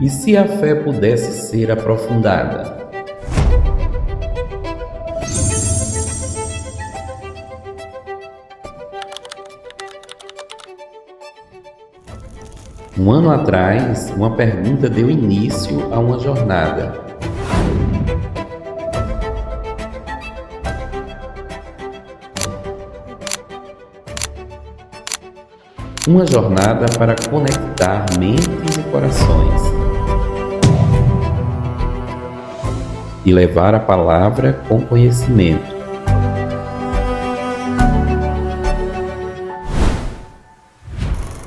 E se a fé pudesse ser aprofundada? Um ano atrás, uma pergunta deu início a uma jornada. Uma jornada para conectar mentes e corações e levar a palavra com conhecimento.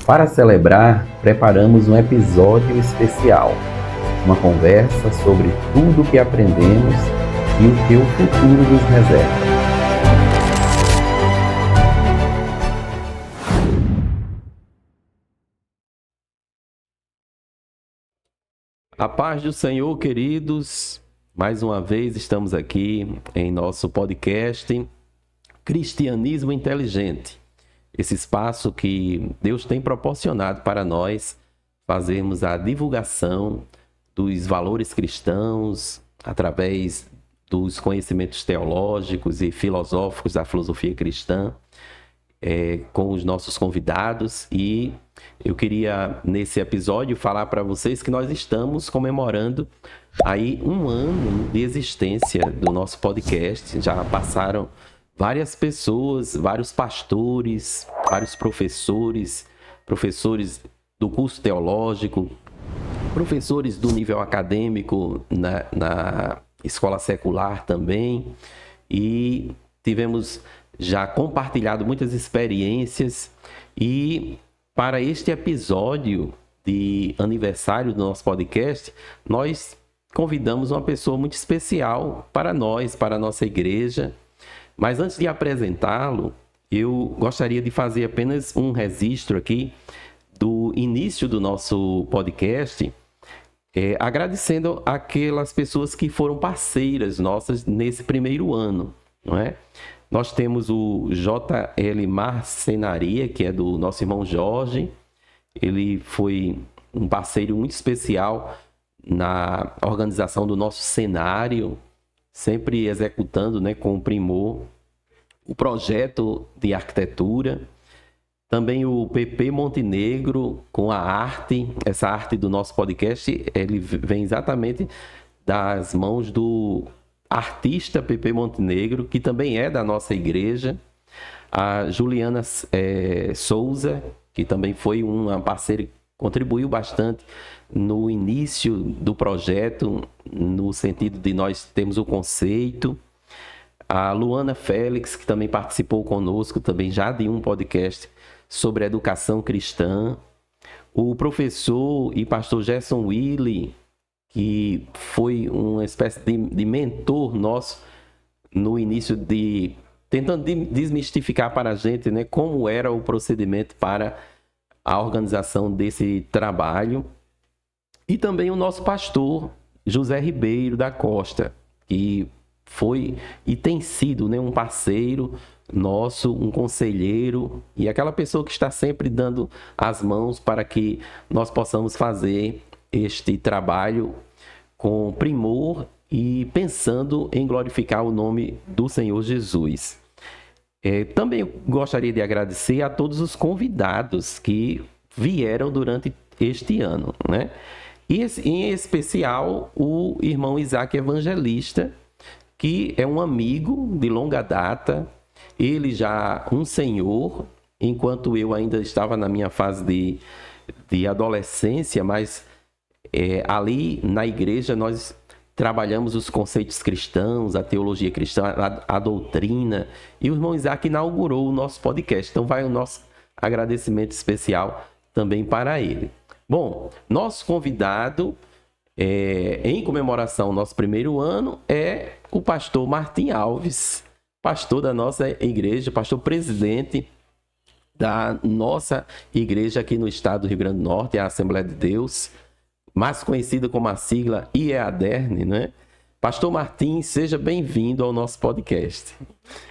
Para celebrar, preparamos um episódio especial, uma conversa sobre tudo o que aprendemos e o que o futuro nos reserva. A paz do Senhor, queridos. Mais uma vez estamos aqui em nosso podcast Cristianismo Inteligente. Esse espaço que Deus tem proporcionado para nós fazermos a divulgação dos valores cristãos através dos conhecimentos teológicos e filosóficos da filosofia cristã, com os nossos convidados. E eu queria, nesse episódio, falar para vocês que nós estamos comemorando aí 1 ano de existência do nosso podcast. Já passaram várias pessoas, vários pastores, vários professores do curso teológico, professores do nível acadêmico na escola secular também, e tivemos já compartilhado muitas experiências. E para este episódio de aniversário do nosso podcast, nós convidamos uma pessoa muito especial para nós, para a nossa igreja. Mas antes de apresentá-lo, eu gostaria de fazer apenas um registro aqui do início do nosso podcast, agradecendo aquelas pessoas que foram parceiras nossas nesse primeiro ano, não é? Nós temos o JL Marcenaria, que é do nosso irmão Jorge. Ele foi um parceiro muito especial na organização do nosso cenário, sempre executando, né, com primor o projeto de arquitetura. Também o PP Montenegro com a arte. Essa arte do nosso podcast, ele vem exatamente das mãos do artista PP Montenegro, que também é da nossa igreja. A Juliana Souza, que também foi uma parceira, contribuiu bastante no início do projeto, no sentido de nós termos o conceito. A Luana Félix, que também participou conosco, também já de um podcast sobre educação cristã. O professor e pastor Gerson Willi, que foi uma espécie de mentor nosso no início, tentando desmistificar para a gente, né, como era o procedimento para a organização desse trabalho. E também o nosso pastor José Ribeiro da Costa, que foi e tem sido, né, um parceiro nosso, um conselheiro e aquela pessoa que está sempre dando as mãos para que nós possamos fazer este trabalho com primor e pensando em glorificar o nome do Senhor Jesus. Também gostaria de agradecer a todos os convidados que vieram durante este ano, né? E em especial o irmão Isaac Evangelista, que é um amigo de longa data, ele já um senhor, enquanto eu ainda estava na minha fase de adolescência, mas ali na igreja nós trabalhamos os conceitos cristãos, a teologia cristã, a doutrina, e o irmão Isaac inaugurou o nosso podcast. Então vai o nosso agradecimento especial também para ele. Bom, nosso convidado, em comemoração ao nosso primeiro ano, é o pastor Martim Alves, pastor da nossa igreja, pastor presidente da nossa igreja aqui no estado do Rio Grande do Norte, a Assembleia de Deus, mais conhecida como a sigla IEADERN, né? Pastor Martim, seja bem-vindo ao nosso podcast.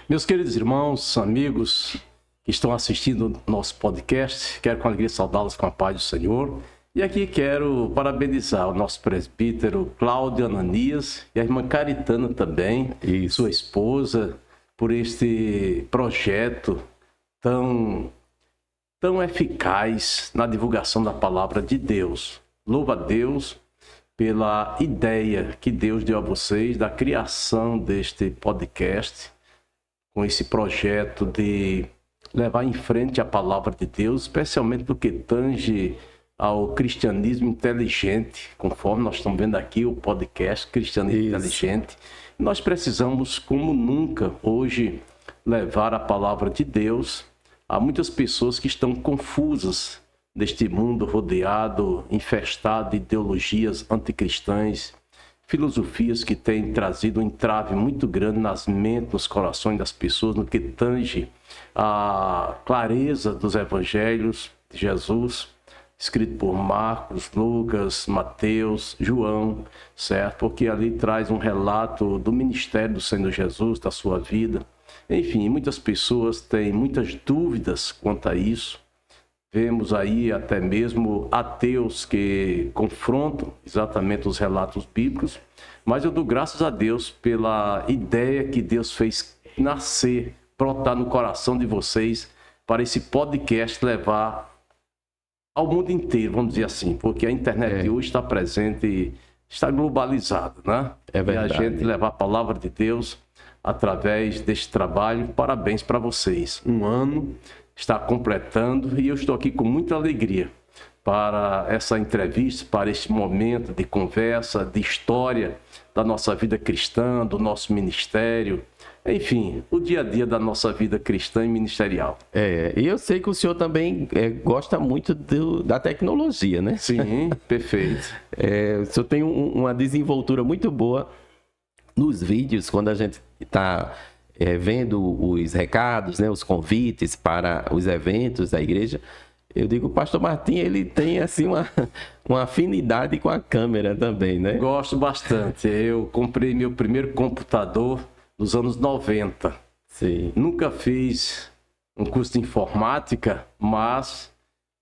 Meus queridos irmãos, amigos que estão assistindo o nosso podcast, quero com alegria saudá-los com a paz do Senhor E aqui quero parabenizar o nosso presbítero Cláudio Ananias e a irmã Caritana também, sua esposa, por este projeto tão eficaz na divulgação da palavra de Deus. Louvo a Deus pela ideia que Deus deu a vocês da criação deste podcast, com esse projeto de levar em frente a palavra de Deus, especialmente no que tange ao cristianismo inteligente, conforme nós estamos vendo aqui o podcast Cristianismo Inteligente. Nós precisamos, como nunca, hoje, levar a palavra de Deus a muitas pessoas que estão confusas neste mundo rodeado, infestado de ideologias anticristãs, filosofias que têm trazido um entrave muito grande nas mentes, nos corações das pessoas, no que tange a clareza dos evangelhos de Jesus, escrito por Marcos, Lucas, Mateus, João, certo? Porque ali traz um relato do ministério do Senhor Jesus, da sua vida. Enfim, muitas pessoas têm muitas dúvidas quanto a isso. Vemos aí até mesmo ateus que confrontam exatamente os relatos bíblicos, mas eu dou graças a Deus pela ideia que Deus fez nascer, brotar no coração de vocês, para esse podcast levar ao mundo inteiro, vamos dizer assim, porque a internet hoje está presente, está globalizada, né? É verdade. E a gente levar a palavra de Deus através deste trabalho. Parabéns para vocês. Um ano está completando e eu estou aqui com muita alegria para essa entrevista, para este momento de conversa, de história da nossa vida cristã, do nosso ministério, enfim, o dia a dia da nossa vida cristã e ministerial. E eu sei que o senhor também gosta muito da tecnologia, né? Sim, perfeito. O senhor tem uma desenvoltura muito boa nos vídeos, quando a gente está vendo os recados, né, os convites para os eventos da igreja. Eu digo, o pastor Martim, ele tem assim uma afinidade com a câmera também, né? Gosto bastante. Eu comprei meu primeiro computador nos anos 90. Sim. Nunca fiz um curso de informática, mas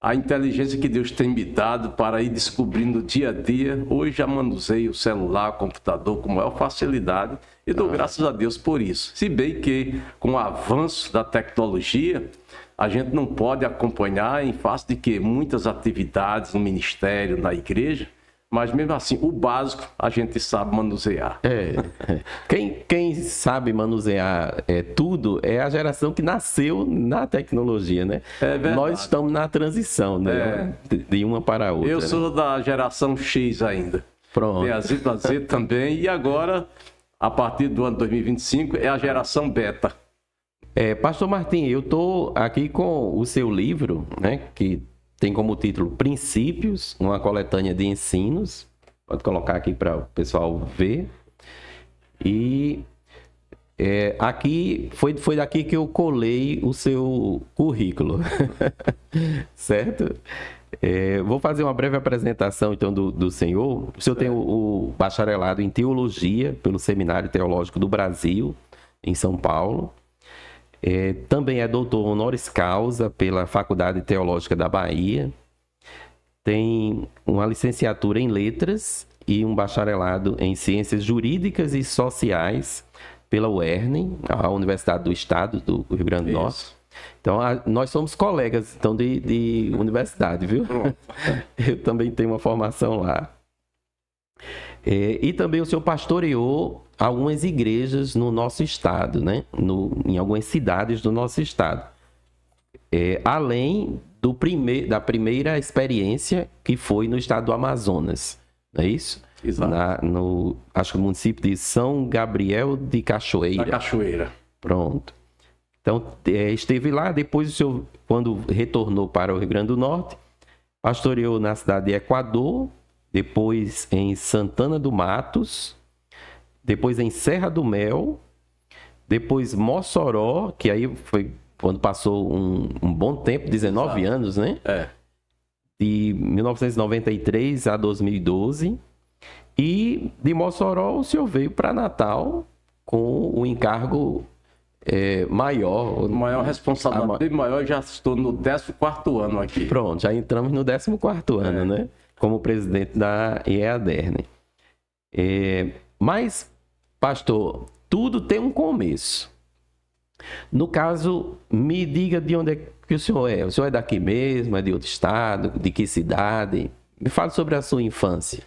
a inteligência que Deus tem me dado para ir descobrindo dia a dia, hoje já manuseio o celular, o computador com maior facilidade e dou graças a Deus por isso. Se bem que com o avanço da tecnologia, a gente não pode acompanhar em face de que muitas atividades no ministério, na igreja, mas mesmo assim, o básico a gente sabe manusear. Quem sabe manusear tudo é a geração que nasceu na tecnologia, né? É verdade. Nós estamos na transição, né? De uma para a outra. Eu sou da geração X ainda. Pronto. Tem a Z também. E agora, a partir do ano 2025, é a geração Beta. Pastor Martim, eu estou aqui com o seu livro, né? Que tem como título Princípios, uma coletânea de ensinos. Pode colocar aqui para o pessoal ver. E aqui foi daqui que eu colei o seu currículo, certo? Vou fazer uma breve apresentação, então, do senhor. O senhor tem o bacharelado em Teologia pelo Seminário Teológico do Brasil, em São Paulo. Também é doutor honoris causa pela Faculdade Teológica da Bahia. Tem uma licenciatura em Letras e um bacharelado em Ciências Jurídicas e Sociais pela UERN, a Universidade do Estado do Rio Grande do Norte. Então, nós somos colegas então, de universidade, viu? Eu também tenho uma formação lá. E também o senhor pastoreou algumas igrejas no nosso estado, né? Em algumas cidades do nosso estado. Além da primeira experiência que foi no estado do Amazonas, não é isso? Exato. Acho que o município de São Gabriel de Cachoeira. Da Cachoeira. Pronto. Então, esteve lá, depois o senhor, quando retornou para o Rio Grande do Norte, pastoreou na cidade de Equador, depois em Santana do Matos, depois em Serra do Mel, depois Mossoró, que aí foi quando passou um bom tempo, 19 anos, né? De 1993 a 2012. E de Mossoró o senhor veio para Natal com o encargo maior. Maior responsabilidade, bem maior, já estou no 14º ano aqui. Pronto, já entramos no 14º ano, né? como presidente da IEADER, né? Mas, pastor, tudo tem um começo. No caso, me diga de onde é que o senhor é. O senhor é daqui mesmo, é de outro estado, de que cidade? Me fale sobre a sua infância.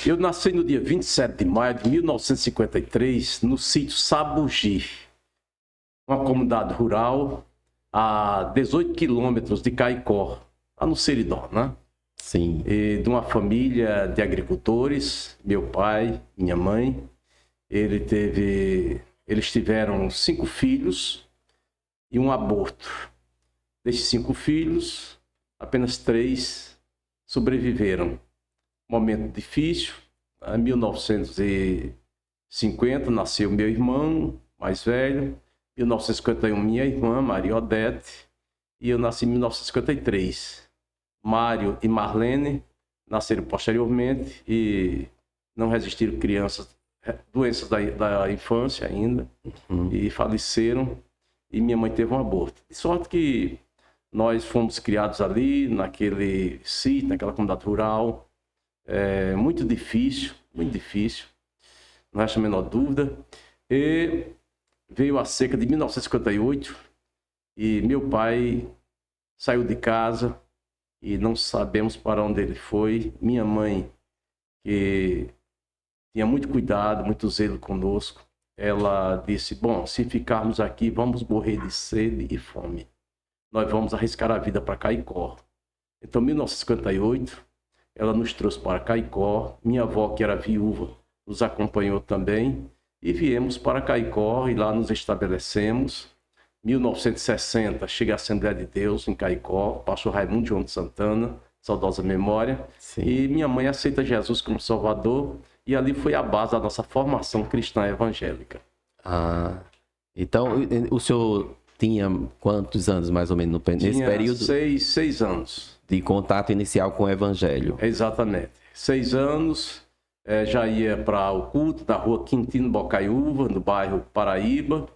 Eu nasci no dia 27 de maio de 1953, no sítio Sabugi, uma comunidade rural a 18 quilômetros de Caicó, lá no Seridó, né? Sim. E de uma família de agricultores, meu pai, minha mãe. Eles tiveram 5 filhos e um aborto. Desses 5 filhos, apenas 3 sobreviveram. Momento difícil. Em 1950 nasceu meu irmão mais velho. Em 1951 minha irmã, Maria Odete. E eu nasci em 1953. Mário e Marlene nasceram posteriormente e não resistiram doenças da infância ainda, e faleceram, e minha mãe teve um aborto. De sorte que nós fomos criados ali, naquele sítio, naquela comunidade rural, muito difícil, não resta a menor dúvida. E veio a seca de 1958, e meu pai saiu de casa, e não sabemos para onde ele foi. Minha mãe, que tinha muito cuidado, muito zelo conosco, ela disse: bom, se ficarmos aqui, vamos morrer de sede e fome. Nós vamos arriscar a vida para Caicó. Então, em 1958, ela nos trouxe para Caicó. Minha avó, que era viúva, nos acompanhou também. E viemos para Caicó e lá nos estabelecemos. 1960, chega a Assembleia de Deus em Caicó, pastor Raimundo João de Santana, saudosa memória. Sim. E minha mãe aceita Jesus como Salvador, e ali foi a base da nossa formação cristã evangélica. Então o senhor tinha quantos anos mais ou menos nesse período? 6 anos. De contato inicial com o evangelho. Exatamente. 6 anos, já ia para o culto da rua Quintino Bocaiúva, no bairro Paraíba.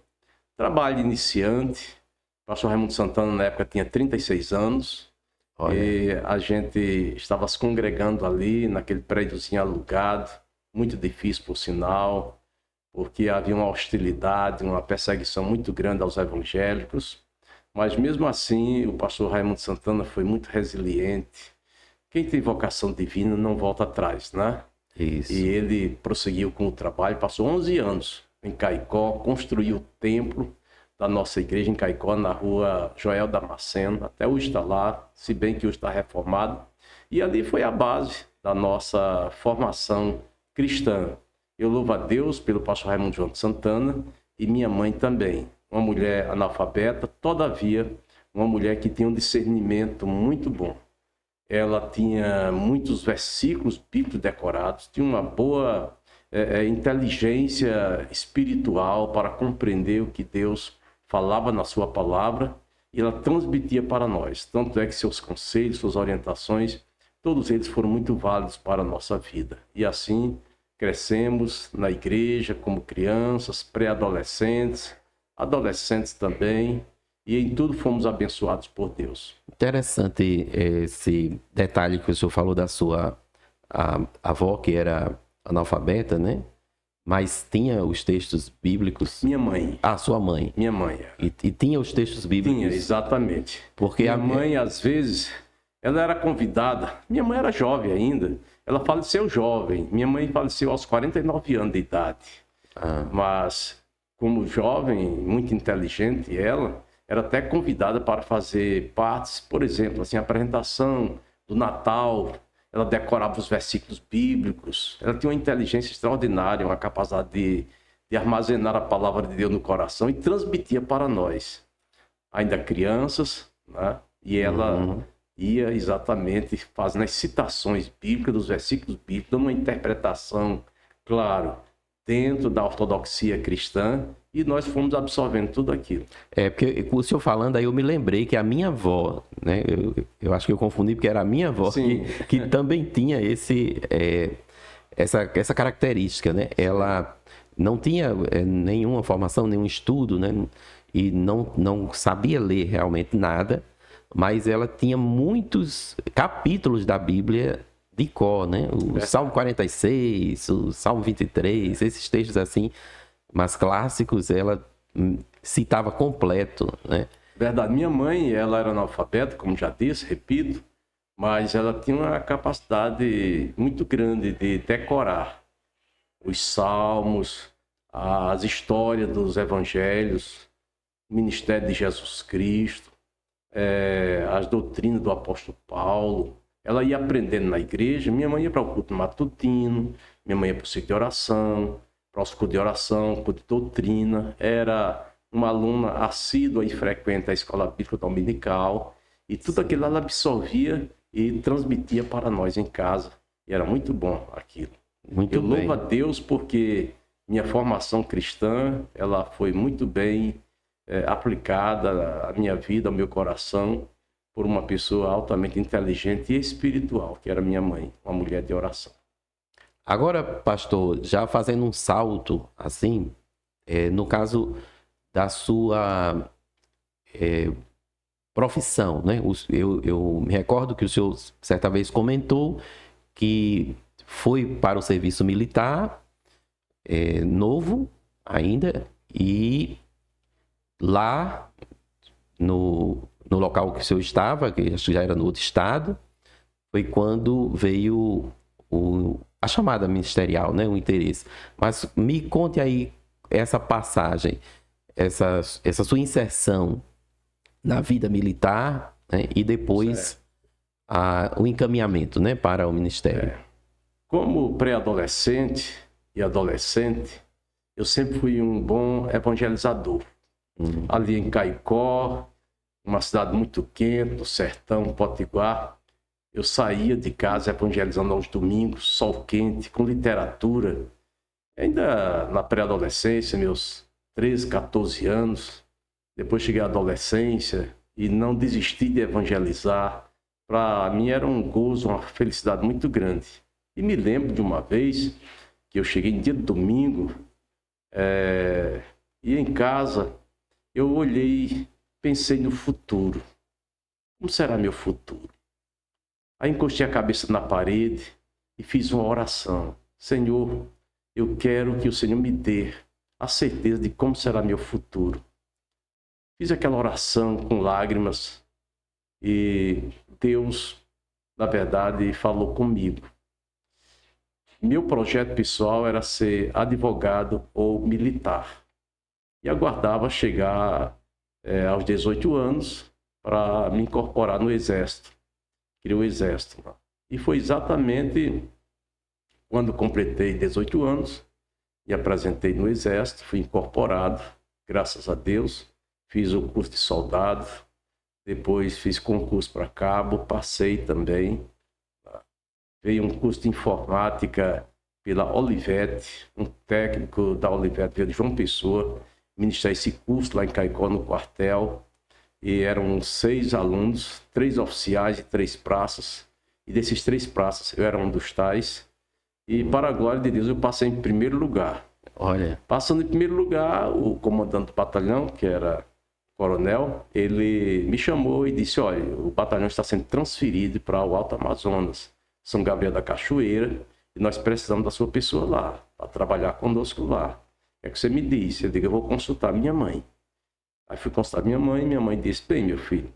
Trabalho iniciante. O pastor Raimundo Santana, na época, tinha 36 anos. Olha. E a gente estava se congregando ali, naquele prédiozinho alugado. Muito difícil, por sinal, porque havia uma hostilidade, uma perseguição muito grande aos evangélicos. Mas, mesmo assim, o pastor Raimundo Santana foi muito resiliente. Quem tem vocação divina não volta atrás, né? Isso. E ele prosseguiu com o trabalho, passou 11 anos em Caicó, construiu o templo da nossa igreja em Caicó, na rua Joel Damasceno, até hoje está lá, se bem que hoje está reformado. E ali foi a base da nossa formação cristã. Eu louvo a Deus pelo pastor Raimundo João de Santana e minha mãe também. Uma mulher analfabeta, todavia, uma mulher que tinha um discernimento muito bom. Ela tinha muitos versículos bíblicos decorados, tinha uma boa inteligência espiritual para compreender o que Deus falava na sua palavra, e ela transmitia para nós. Tanto é que seus conselhos, suas orientações, todos eles foram muito válidos para a nossa vida. E assim crescemos na igreja como crianças, pré-adolescentes, adolescentes também, e em tudo fomos abençoados por Deus. Interessante esse detalhe que o senhor falou da sua avó, que era analfabeta, né? Mas tinha os textos bíblicos. Minha mãe. Sua mãe. Minha mãe. E tinha os textos bíblicos. Tinha, exatamente. Porque minha mãe, às vezes, ela era convidada. Minha mãe era jovem ainda. Ela faleceu jovem. Minha mãe faleceu aos 49 anos de idade. Mas, como jovem, muito inteligente, ela era até convidada para fazer partes, por exemplo, assim, a apresentação do Natal. Ela decorava os versículos bíblicos. Ela tinha uma inteligência extraordinária, uma capacidade de armazenar a palavra de Deus no coração e transmitia para nós, ainda crianças, né? E ela ia exatamente fazendo as citações bíblicas dos versículos bíblicos, dando uma interpretação, claro, dentro da ortodoxia cristã, e nós fomos absorvendo tudo aquilo. Porque o senhor falando aí, eu me lembrei que a minha avó, né? Eu acho que eu confundi, porque era a minha avó que também tinha essa característica, né? Ela não tinha nenhuma formação, nenhum estudo, né? E não sabia ler realmente nada, mas ela tinha muitos capítulos da Bíblia de cor, né? O Salmo 46, o Salmo 23, esses textos assim, mais clássicos, ela citava completo, né? Verdade. Minha mãe, ela era analfabeta, como já disse, repito, mas ela tinha uma capacidade muito grande de decorar os salmos, as histórias dos evangelhos, o ministério de Jesus Cristo, as doutrinas do apóstolo Paulo. Ela ia aprendendo na igreja. Minha mãe ia para o culto matutino, minha mãe ia para o ciclo de oração, para os cultos de oração, culto de doutrina. Era uma aluna assídua e frequente à escola bíblica dominical. E tudo aquilo ela absorvia e transmitia para nós em casa. E era muito bom aquilo. Eu louvo a Deus porque minha formação cristã, ela foi muito bem aplicada à minha vida, ao meu coração, por uma pessoa altamente inteligente e espiritual, que era minha mãe, uma mulher de oração. Agora, pastor, já fazendo um salto, assim, no caso da sua profissão, né? Eu me recordo que o senhor certa vez comentou que foi para o serviço militar, novo ainda, e lá no local que o senhor estava, que já era no outro estado, foi quando veio a chamada ministerial, né? O interesse. Mas me conte aí essa passagem, essa sua inserção na vida militar, né? E depois o encaminhamento, né? Para o ministério. Como pré-adolescente e adolescente, eu sempre fui um bom evangelizador. Ali em Caicó, uma cidade muito quente, no sertão, Potiguar, eu saía de casa evangelizando aos domingos, sol quente, com literatura. Ainda na pré-adolescência, meus 13, 14 anos, depois cheguei à adolescência e não desisti de evangelizar. Para mim era um gozo, uma felicidade muito grande. E me lembro de uma vez que eu cheguei em dia de domingo e em casa eu olhei, pensei no futuro. Como será meu futuro? Aí encostei a cabeça na parede e fiz uma oração. Senhor, eu quero que o Senhor me dê a certeza de como será meu futuro. Fiz aquela oração com lágrimas e Deus, na verdade, falou comigo. Meu projeto pessoal era ser advogado ou militar. E aguardava chegar aos 18 anos para me incorporar no Exército. Queria o Exército. E foi exatamente quando completei 18 anos, me apresentei no Exército, fui incorporado, graças a Deus. Fiz o curso de soldado, depois fiz concurso para cabo, passei também. Veio um curso de informática pela Olivetti, um técnico da Olivetti veio de João Pessoa, ministrar esse curso lá em Caicó, no quartel. E eram 6 alunos, 3 oficiais e 3 praças. E desses 3 praças, eu era um dos tais. E, para a glória de Deus, eu passei em primeiro lugar. Olha. Passando em primeiro lugar, o comandante do batalhão, que era coronel, ele me chamou e disse, olha, o batalhão está sendo transferido para o Alto Amazonas, São Gabriel da Cachoeira, e nós precisamos da sua pessoa lá, para trabalhar conosco lá. É que você me disse. Eu digo, eu vou consultar minha mãe. Aí fui consultar minha mãe disse, bem, meu filho,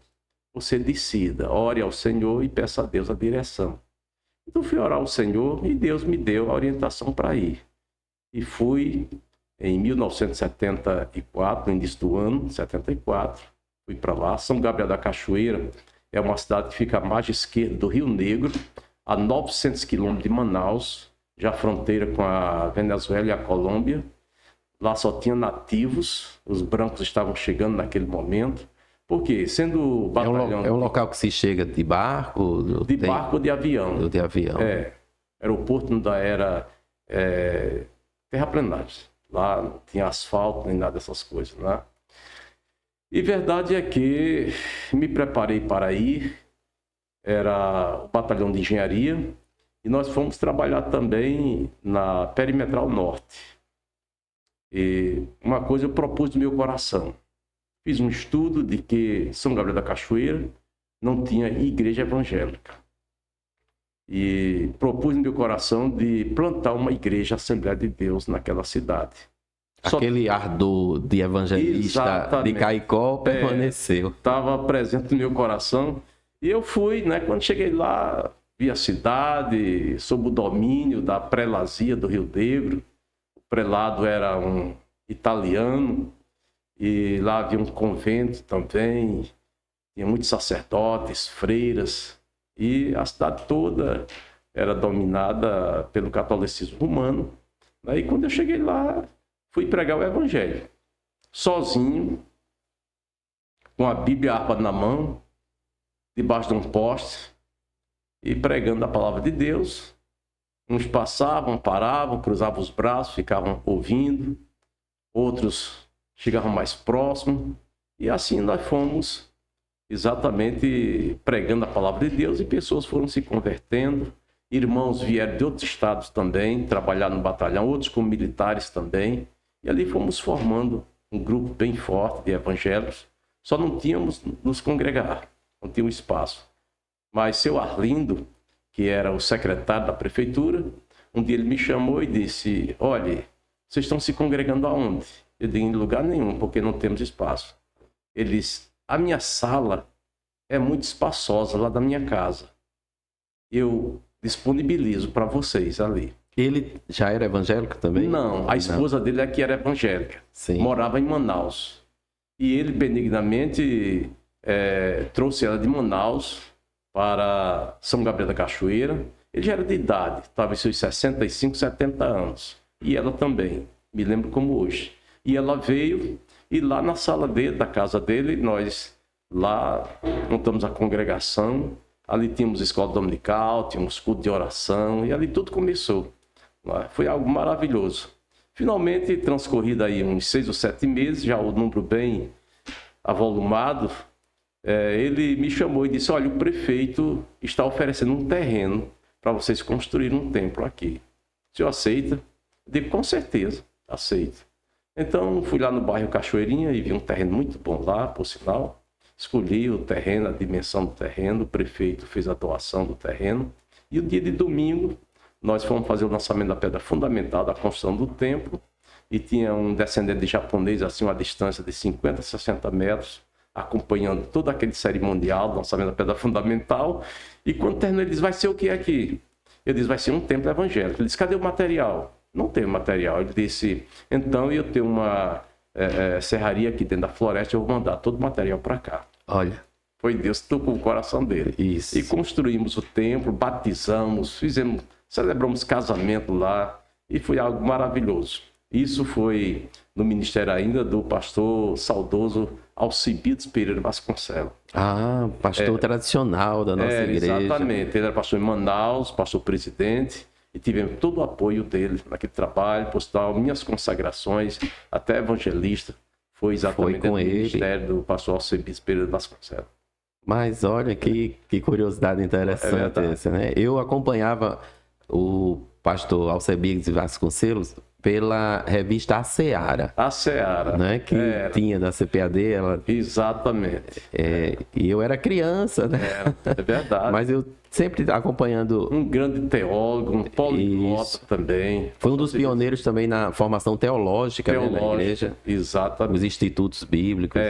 você decida, ore ao Senhor e peça a Deus a direção. Então fui orar ao Senhor e Deus me deu a orientação para ir. E fui em 1974, no início do ano, 74, fui para lá. São Gabriel da Cachoeira é uma cidade que fica à margem esquerda do Rio Negro, a 900 quilômetros de Manaus, já fronteira com a Venezuela e a Colômbia. Lá só tinha nativos, os brancos estavam chegando naquele momento. Por quê? Sendo batalhão... É um local que se chega de barco? De barco ou de avião. De avião. Aeroporto ainda era terraplenagem. Lá não tinha asfalto nem nada dessas coisas, né? E verdade é que me preparei para ir. Era o batalhão de engenharia. E nós fomos trabalhar também na Perimetral Norte. E uma coisa eu propus no meu coração. Fiz um estudo de que São Gabriel da Cachoeira não tinha igreja evangélica. e propus no meu coração de plantar uma igreja Assembleia de Deus naquela cidade. Aquele ardor de evangelista Exatamente. de Caicó permaneceu. Estava presente no meu coração. E eu fui, né? Quando cheguei lá, vi a cidade, sob o domínio da prelazia do Rio Negro. O prelado era um italiano, e lá havia um convento também, tinha muitos sacerdotes, freiras, e a cidade toda era dominada pelo catolicismo romano. Aí, quando eu cheguei lá, fui pregar o evangelho, sozinho, com a Bíblia e a harpa na mão, debaixo de um poste, e pregando a palavra de Deus. Uns passavam, paravam, cruzavam os braços, ficavam ouvindo, outros chegavam mais próximos, e assim nós fomos exatamente pregando a palavra de Deus, e pessoas foram se convertendo. Irmãos vieram de outros estados também, trabalhar no batalhão, outros como militares também, e ali fomos formando um grupo bem forte de evangélicos. Só não tínhamos nos congregar, não tinha um espaço. Mas seu Arlindo, que era o secretário da prefeitura, um dia ele me chamou e disse: olha, vocês estão se congregando aonde? Eu disse: em lugar nenhum, porque não temos espaço. Ele disse: a minha sala é muito espaçosa lá da minha casa. Eu disponibilizo para vocês ali. Ele já era evangélico também? Não, a esposa dele é que era evangélica. Sim. Morava em Manaus. E ele benignamente trouxe ela de Manaus para São Gabriel da Cachoeira. Ele já era de idade, estava em seus 65, 70 anos. E ela também, me lembro como hoje. E ela veio, e lá na sala dele, da casa dele, nós lá montamos a congregação. Ali tínhamos escola dominical, tínhamos culto de oração, e ali tudo começou. Foi algo maravilhoso. Finalmente, transcorrido aí uns 6 ou 7 meses, já o número bem avolumado, ele me chamou e disse: olha, o prefeito está oferecendo um terreno para vocês construírem um templo aqui. O senhor aceita? Eu digo: com certeza, aceito. Então, fui lá no bairro Cachoeirinha e vi um terreno muito bom lá, por sinal. Escolhi o terreno, a dimensão do terreno, o prefeito fez a doação do terreno. E o dia de domingo, nós fomos fazer o lançamento da pedra fundamental da construção do templo, e tinha um descendente de japonês, assim, uma distância de 50, 60 metros, acompanhando todo aquele cerimonial do lançamento da pedra fundamental. E quando terminou, ele disse: vai ser o que aqui? Eu disse: vai ser um templo evangélico. Ele disse: cadê o material? Não tem material. Ele disse: então eu tenho uma serraria aqui dentro da floresta, eu vou mandar todo o material para cá. Olha. Foi Deus que tocou o coração dele. Isso. E construímos o templo, batizamos, celebramos casamento lá, e foi algo maravilhoso. Isso foi no ministério ainda do pastor saudoso Alcibiades Pereira Vasconcelos. Ah, pastor tradicional da nossa igreja. Exatamente. Ele era pastor em Manaus, pastor presidente, e tivemos todo o apoio dele naquele trabalho, postal, minhas consagrações, até evangelista, foi exatamente no ministério do pastor Alcibiades Pereira Vasconcelos. Mas olha que curiosidade interessante essa, né? Eu acompanhava o pastor Alcibiades Vasconcelos pela revista A Seara. A Seara. Né? Que tinha da CPAD. Ela... Exatamente. E eu era criança, né? É verdade. Mas eu sempre acompanhando... Um grande teólogo, um poliglota também. Foi um dos pioneiros também na formação teológica, né, na igreja. Exatamente. Os institutos bíblicos.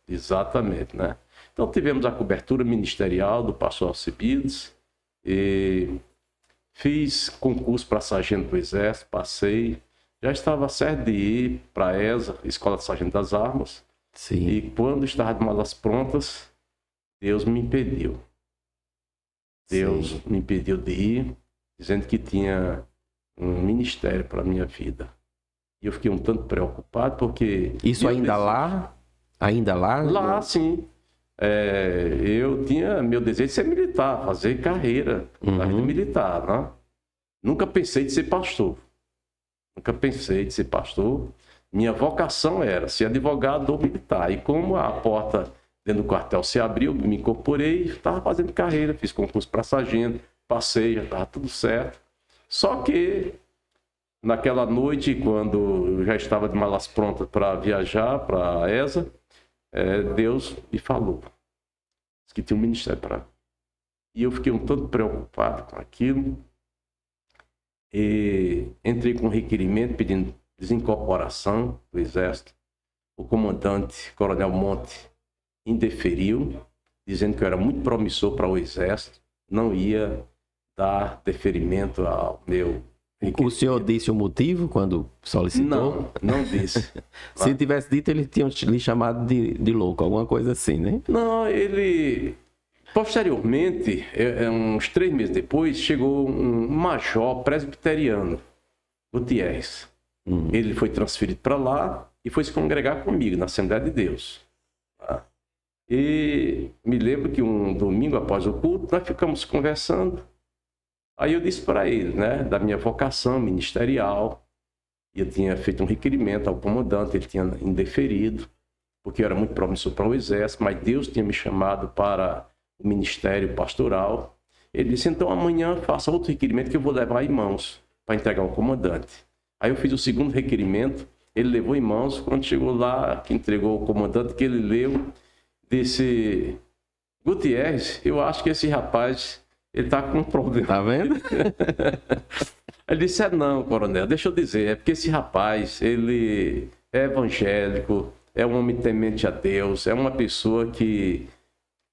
Exatamente, né? Então tivemos a cobertura ministerial do pastor Alcibiades, e fiz concurso para sargento do Exército, passei, já estava certo de ir para a ESA, Escola de Sargento das Armas. Sim. E quando estava de malas prontas, Deus me impediu. Deus me impediu de ir, dizendo que tinha um ministério para a minha vida. E eu fiquei um tanto preocupado, porque... Isso ainda lá? Ainda lá? Lá, sim. Eu tinha meu desejo de ser militar, fazer carreira na vida militar, né? Nunca pensei de ser pastor. Minha vocação era ser advogado ou militar. E como a porta dentro do quartel se abriu, me incorporei e estava fazendo carreira. Fiz concurso para sargento, passei, já estava tudo certo. Só que naquela noite, quando eu já estava de malas prontas para viajar para a ESA, Deus me falou que tinha um ministério para E eu fiquei um tanto preocupado com aquilo. E entrei com um requerimento pedindo desincorporação do Exército. O comandante, Coronel Monte, indeferiu, dizendo que eu era muito promissor para o Exército, não ia dar deferimento ao meu requerimento. O senhor disse o motivo quando solicitou? Não disse. Se tivesse dito, eles tinham lhe chamado de louco, alguma coisa assim, né? Não, ele... Posteriormente, uns 3 meses depois, chegou um major presbiteriano, Gutierrez. Ele foi transferido para lá e foi se congregar comigo na Assembleia de Deus. Tá? E me lembro que um domingo após o culto, nós ficamos conversando. Aí eu disse para ele, né, da minha vocação ministerial. E eu tinha feito um requerimento ao comandante, ele tinha indeferido, porque eu era muito promissor para o Exército, mas Deus tinha me chamado para o ministério pastoral. Ele disse, então amanhã faça outro requerimento que eu vou levar em mãos para entregar ao comandante. Aí eu fiz o segundo requerimento, ele levou em mãos, quando chegou lá, que entregou ao comandante, que ele leu, disse, Gutierrez, eu acho que esse rapaz, ele está com um problema. Tá vendo? Ele disse, não, coronel, deixa eu dizer, é porque esse rapaz, ele é evangélico, é um homem temente a Deus, é uma pessoa que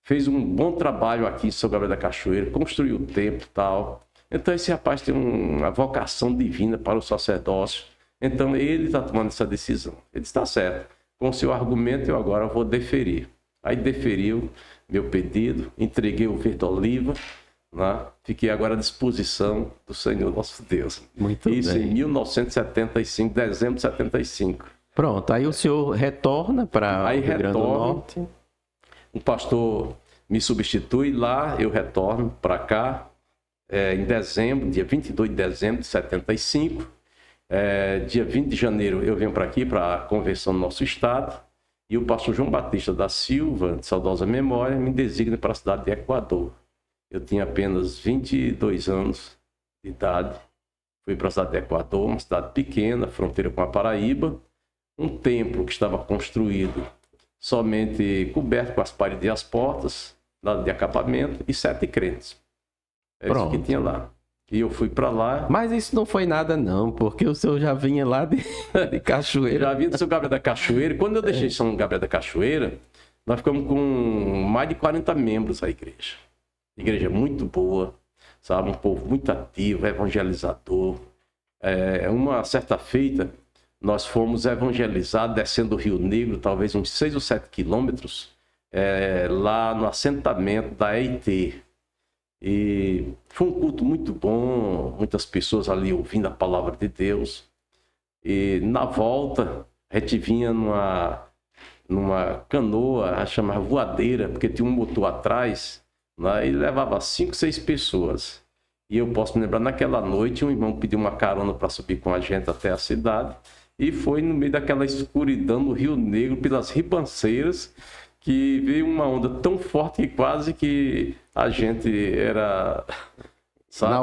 fez um bom trabalho aqui em São Gabriel da Cachoeira, construiu o templo e tal. Então esse rapaz tem uma vocação divina para o sacerdócio. Então ele está tomando essa decisão. Ele está certo. Com o seu argumento eu agora vou deferir. Aí deferiu meu pedido, entreguei o verde oliva, né? Fiquei agora à disposição do Senhor nosso Deus. Muito Isso bem. em 1975, dezembro de 75. Pronto, aí o senhor retorna para o Rio Grande do Norte. Um pastor me substitui lá, eu retorno para cá em dezembro, dia 22 de dezembro de 75. Dia 20 de janeiro eu venho para aqui para a convenção do nosso estado e o pastor João Batista da Silva, de saudosa memória, me designa para a cidade de Equador. Eu tinha apenas 22 anos de idade, fui para a cidade de Equador, uma cidade pequena, fronteira com a Paraíba, um templo que estava construído somente coberto com as paredes e as portas, nada de acabamento, e 7 crentes. É isso que tinha lá. E eu fui para lá. Mas isso não foi nada não, porque o senhor já vinha lá de Cachoeira. Já vinha do São Gabriel da Cachoeira. Quando eu deixei São Gabriel da Cachoeira, nós ficamos com mais de 40 membros a igreja. Igreja muito boa, sabe? Um povo muito ativo, evangelizador. Uma certa feita, nós fomos evangelizar descendo o Rio Negro, talvez uns 6 ou 7 quilômetros, lá no assentamento da EIT. E foi um culto muito bom, muitas pessoas ali ouvindo a palavra de Deus. E na volta, a gente vinha numa canoa, chamada voadeira, porque tinha um motor atrás, né, e levava 5, 6 pessoas. E eu posso me lembrar, naquela noite, um irmão pediu uma carona para subir com a gente até a cidade, e foi no meio daquela escuridão do Rio Negro, pelas ribanceiras, que veio uma onda tão forte que quase que a gente era... sabe?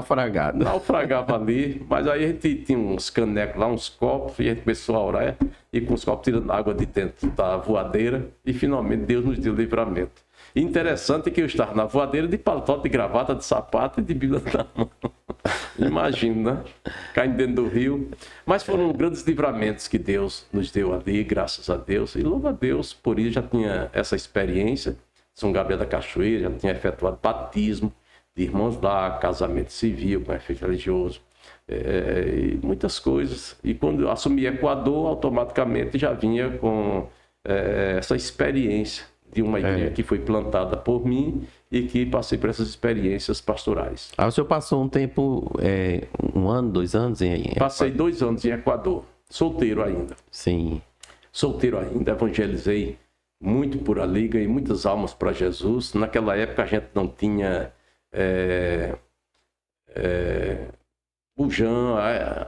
Naufragava ali, mas aí a gente tinha uns canecos lá, uns copos, e a gente começou a orar, e com os copos tirando água de dentro da voadeira, e finalmente Deus nos deu livramento. E interessante que eu estava na voadeira de paletó, de gravata, de sapato e de Bíblia na mão. Imagina, né? Caindo dentro do rio. Mas foram grandes livramentos que Deus nos deu ali, graças a Deus. E louva a Deus, por isso já tinha essa experiência. São Gabriel da Cachoeira, já tinha efetuado batismo de irmãos lá, casamento civil com efeito religioso, e muitas coisas. E quando eu assumi Equador, automaticamente já vinha com essa experiência de uma igreja que foi plantada por mim e que passei por essas experiências pastorais. Aí o senhor passou um tempo, 1 ano, 2 anos em Passei 2 anos em Equador, solteiro ainda. Sim. Solteiro ainda, evangelizei muito por ali, ganhei muitas almas para Jesus. Naquela época a gente não tinha bujão,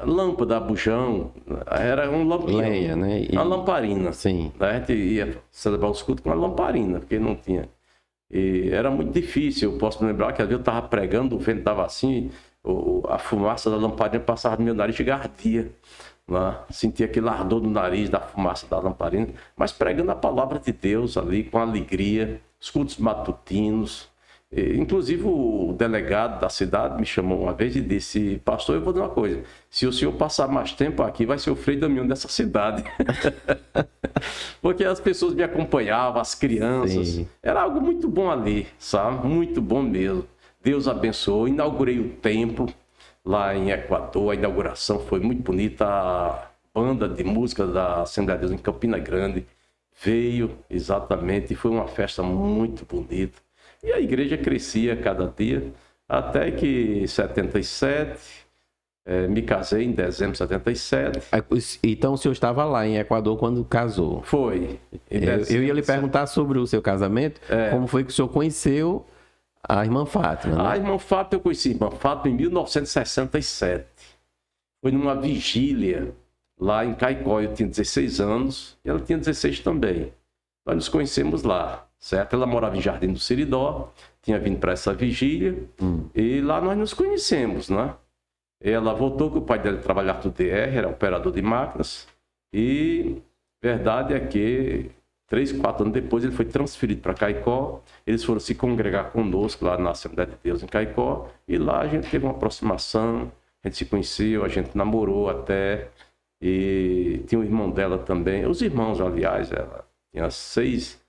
lâmpada, bujão, era um lampião. Lenha, né? Uma lamparina. Sim. A gente ia celebrar os cultos com uma lamparina, porque não tinha. E era muito difícil. Eu posso me lembrar que às vezes eu estava pregando, o vento dava assim, a fumaça da lamparina passava no meu nariz e ardia. Né? Sentia aquele ardor no nariz da fumaça da lamparina, mas pregando a palavra de Deus ali com alegria, os cultos matutinos. Inclusive o delegado da cidade me chamou uma vez e disse: pastor, eu vou dizer uma coisa, se o senhor passar mais tempo aqui, vai ser o Frei Damião dessa cidade. Porque as pessoas me acompanhavam, as crianças. Sim. Era algo muito bom ali, sabe? Muito bom mesmo. Deus abençoou. Inaugurei o templo lá em Equador. A inauguração foi muito bonita. A banda de música da Assembleia de Deus em Campina Grande veio exatamente. E foi uma festa muito bonita. E a igreja crescia cada dia. Até que em 77, me casei em dezembro de 77. Então o senhor estava lá em Equador quando casou? Foi. Eu ia lhe perguntar sobre o seu casamento. Como foi que o senhor conheceu a irmã Fátima, né? A irmã Fátima, eu conheci a irmã Fátima em 1967. Foi numa vigília lá em Caicó. Eu tinha 16 anos e ela tinha 16 também. Nós nos conhecemos lá, certo? Ela morava em Jardim do Seridó, tinha vindo para essa vigília e lá nós nos conhecemos, né? Ela voltou que o pai dela trabalhava no DR, era operador de máquinas e verdade é que 3, 4 anos depois ele foi transferido para Caicó. Eles foram se congregar conosco lá na Assembleia de Deus em Caicó. E lá a gente teve uma aproximação, a gente se conheceu, a gente namorou até. E tinha um irmão dela também. Os irmãos, aliás, ela tinha seis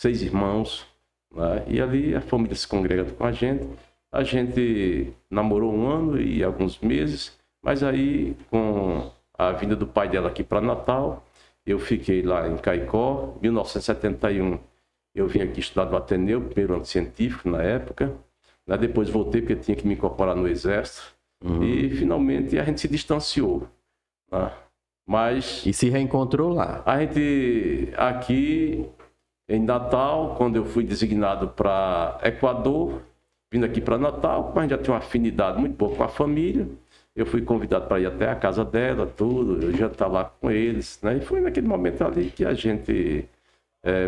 irmãos. Né? E ali a família se congrega com a gente. A gente namorou 1 ano e alguns meses. Mas aí, com a vinda do pai dela aqui para Natal, eu fiquei lá em Caicó. Em 1971, eu vim aqui estudar no Ateneu, primeiro ano científico na época. Depois voltei porque tinha que me incorporar no Exército. E finalmente a gente se distanciou. Mas E se reencontrou lá? a gente aqui em Natal, quando eu fui designado para Equador, vindo aqui para Natal, mas já tinha uma afinidade muito boa com a família. Eu fui convidado para ir até a casa dela, tudo, eu jantar lá com eles, né? E foi naquele momento ali que a gente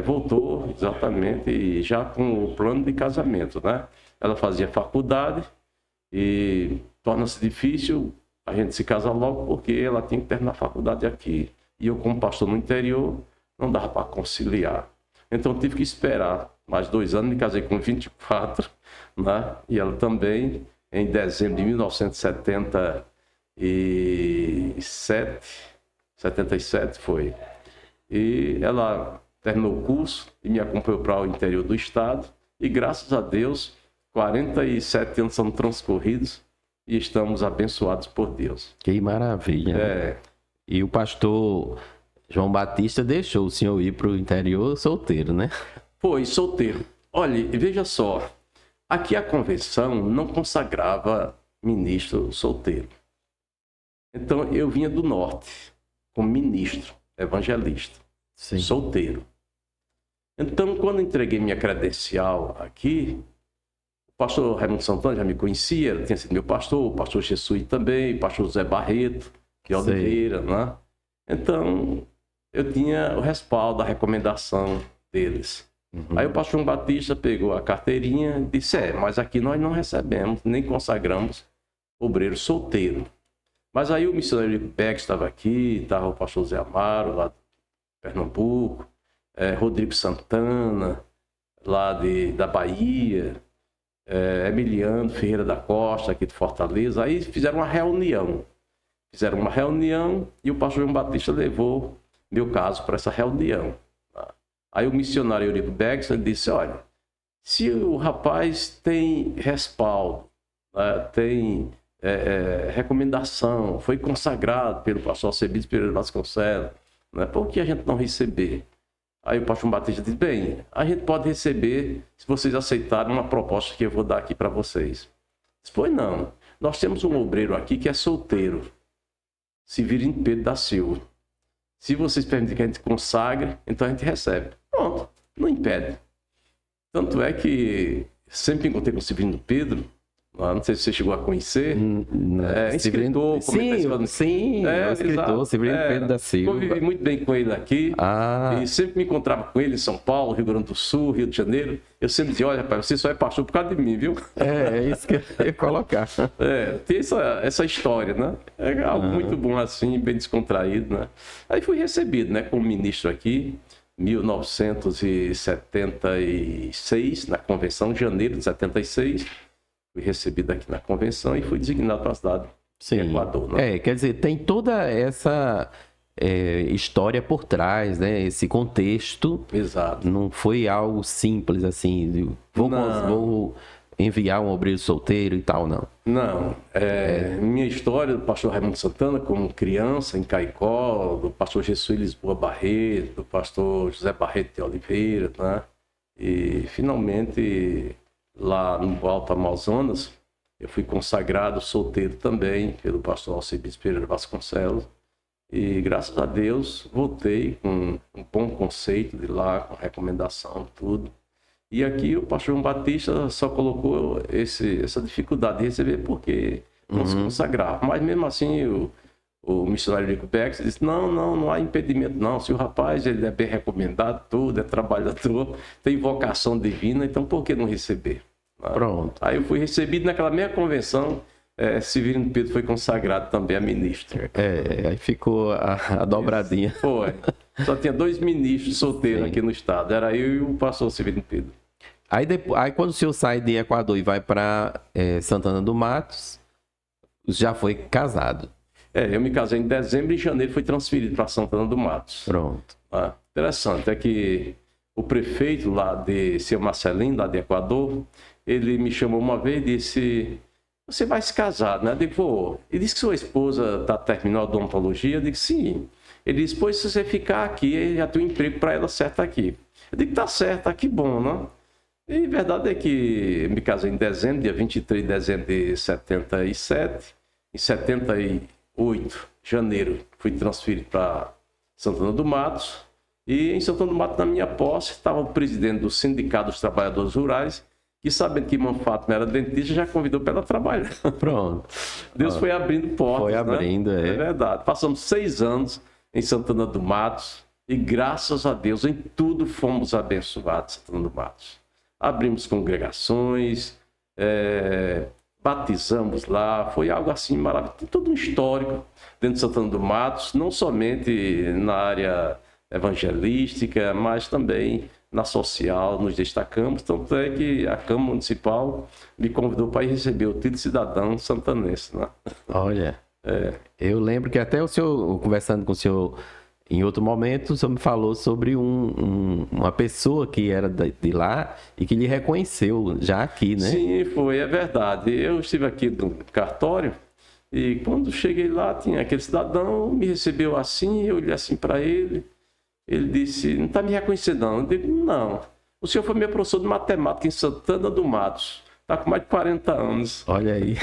voltou, exatamente, e já com o plano de casamento, né? Ela fazia faculdade e torna-se difícil a gente se casar logo porque ela tinha que terminar a faculdade aqui. E eu, como pastor no interior, não dava para conciliar. Então eu tive que esperar mais 2 anos, me casei com 24, né? E ela também. Em dezembro de 1977 foi. E ela terminou o curso e me acompanhou para o interior do estado. E graças a Deus, 47 anos são transcorridos e estamos abençoados por Deus. Que maravilha. E o pastor João Batista deixou o senhor ir para o interior solteiro, né? Foi, solteiro. Olha, veja só. Aqui a convenção não consagrava ministro solteiro. Então eu vinha do norte como ministro, evangelista, solteiro. Então quando entreguei minha credencial aqui, o pastor Raimundo Santana já me conhecia, ele tinha sido meu pastor, o pastor Jesus também, o pastor José Barreto, de Oliveira, né? Então eu tinha o respaldo, a recomendação deles. Aí o pastor João Batista pegou a carteirinha e disse, mas aqui nós não recebemos, nem consagramos obreiro solteiro. Mas aí o missionário Beck estava aqui, estava o pastor Zé Amaro, lá de Pernambuco, Rodrigo Santana, lá da Bahia, Emiliano Ferreira da Costa, aqui de Fortaleza. Aí fizeram uma reunião. E o pastor João Batista levou meu caso para essa reunião. Aí o missionário Eurico Beckson disse, olha, se o rapaz tem respaldo, tem recomendação, foi consagrado pelo pastor Alcebiades Pereira Vasconcelos, por que a gente não receber? Aí o pastor Batista disse, bem, a gente pode receber se vocês aceitarem uma proposta que eu vou dar aqui para vocês. Disse, pois não, nós temos um obreiro aqui que é solteiro, Severino Pedro da Silva. Se vocês permitirem que a gente consagre, então a gente recebe. Pronto, não impede. Tanto é que sempre encontrei com o Severino Pedro, não sei se você chegou a conhecer, escritor, sim, escritor, Severino Pedro da Silva. Convivi muito bem com ele aqui, e sempre me encontrava com ele em São Paulo, Rio Grande do Sul, Rio de Janeiro. Eu sempre dizia, olha, rapaz, você só é pastor por causa de mim, viu? É isso que eu ia colocar. Tem essa história, né? É algo muito bom assim, bem descontraído, né? Aí fui recebido, né, como ministro aqui. 1976, na convenção, de janeiro de 76. Fui recebido aqui na convenção e fui designado para a cidade de Equador. Né? Quer dizer, tem toda essa história por trás, né? Esse contexto. Exato. Não foi algo simples assim, vou enviar um obreiro solteiro e tal, não. Não. Minha história do pastor Raimundo Santana, como criança em Caicó, do pastor Jesus Lisboa Barreto, do pastor José Barreto de Oliveira, né? E finalmente, lá no Alto Amazonas, eu fui consagrado solteiro também pelo pastor Alcibiades Pereira Vasconcelos. E graças a Deus voltei com um bom conceito de lá, com recomendação, tudo. E aqui o pastor João Batista só colocou essa dificuldade de receber porque não se consagrava. Mas mesmo assim o missionário Rico Beck disse, não há impedimento não. Se o rapaz ele é bem recomendado, tudo, é trabalhador, tem vocação divina, então por que não receber? Pronto. Aí eu fui recebido naquela mesma convenção. Severino Pedro foi consagrado também a ministro. Aí ficou a dobradinha. Isso. Foi. Só tinha 2 ministros solteiros aqui no estado. Era eu e o pastor Severino Pedro. Aí quando o senhor sai de Equador e vai para Santana do Matos, já foi casado. Eu me casei em dezembro e em janeiro fui transferido para Santana do Matos. Pronto. Interessante é que o prefeito lá de Seu Marcelino, lá de Equador, ele me chamou uma vez e disse... Você vai se casar, né? Eu digo, vou. Ele disse que sua esposa está terminando a odontologia. Eu digo, sim. Ele disse, pois se você ficar aqui, já tem um emprego para ela certo aqui. Eu digo, tá certo, que bom, né? E a verdade é que me casei em dezembro, dia 23 de dezembro de 77. Em 78, janeiro, fui transferido para Santana do Matos. E em Santana do Matos, na minha posse, estava o presidente do Sindicato dos Trabalhadores Rurais, que sabendo que irmã Fátima era dentista, já convidou para ela trabalhar. Pronto. Deus foi abrindo portas. Foi abrindo, né? É verdade. Passamos 6 anos em Santana do Matos e graças a Deus em tudo fomos abençoados em Santana do Matos. Abrimos congregações, batizamos lá, foi algo assim maravilhoso. Tem todo um histórico dentro de Santana do Matos, não somente na área evangelística, mas também na social, nos destacamos, tanto é que a Câmara Municipal me convidou para ir receber o título de cidadão santanense, né? Olha, eu lembro que até o senhor, conversando com o senhor em outro momento, o senhor me falou sobre uma pessoa que era de lá e que lhe reconheceu já aqui, né? Sim, foi, é verdade. Eu estive aqui no cartório e quando cheguei lá, tinha aquele cidadão, me recebeu assim, eu olhei assim para ele. Ele disse, não está me reconhecendo não. Eu digo, não. O senhor foi meu professor de matemática em Santana do Matos. Está com mais de 40 anos. Olha aí.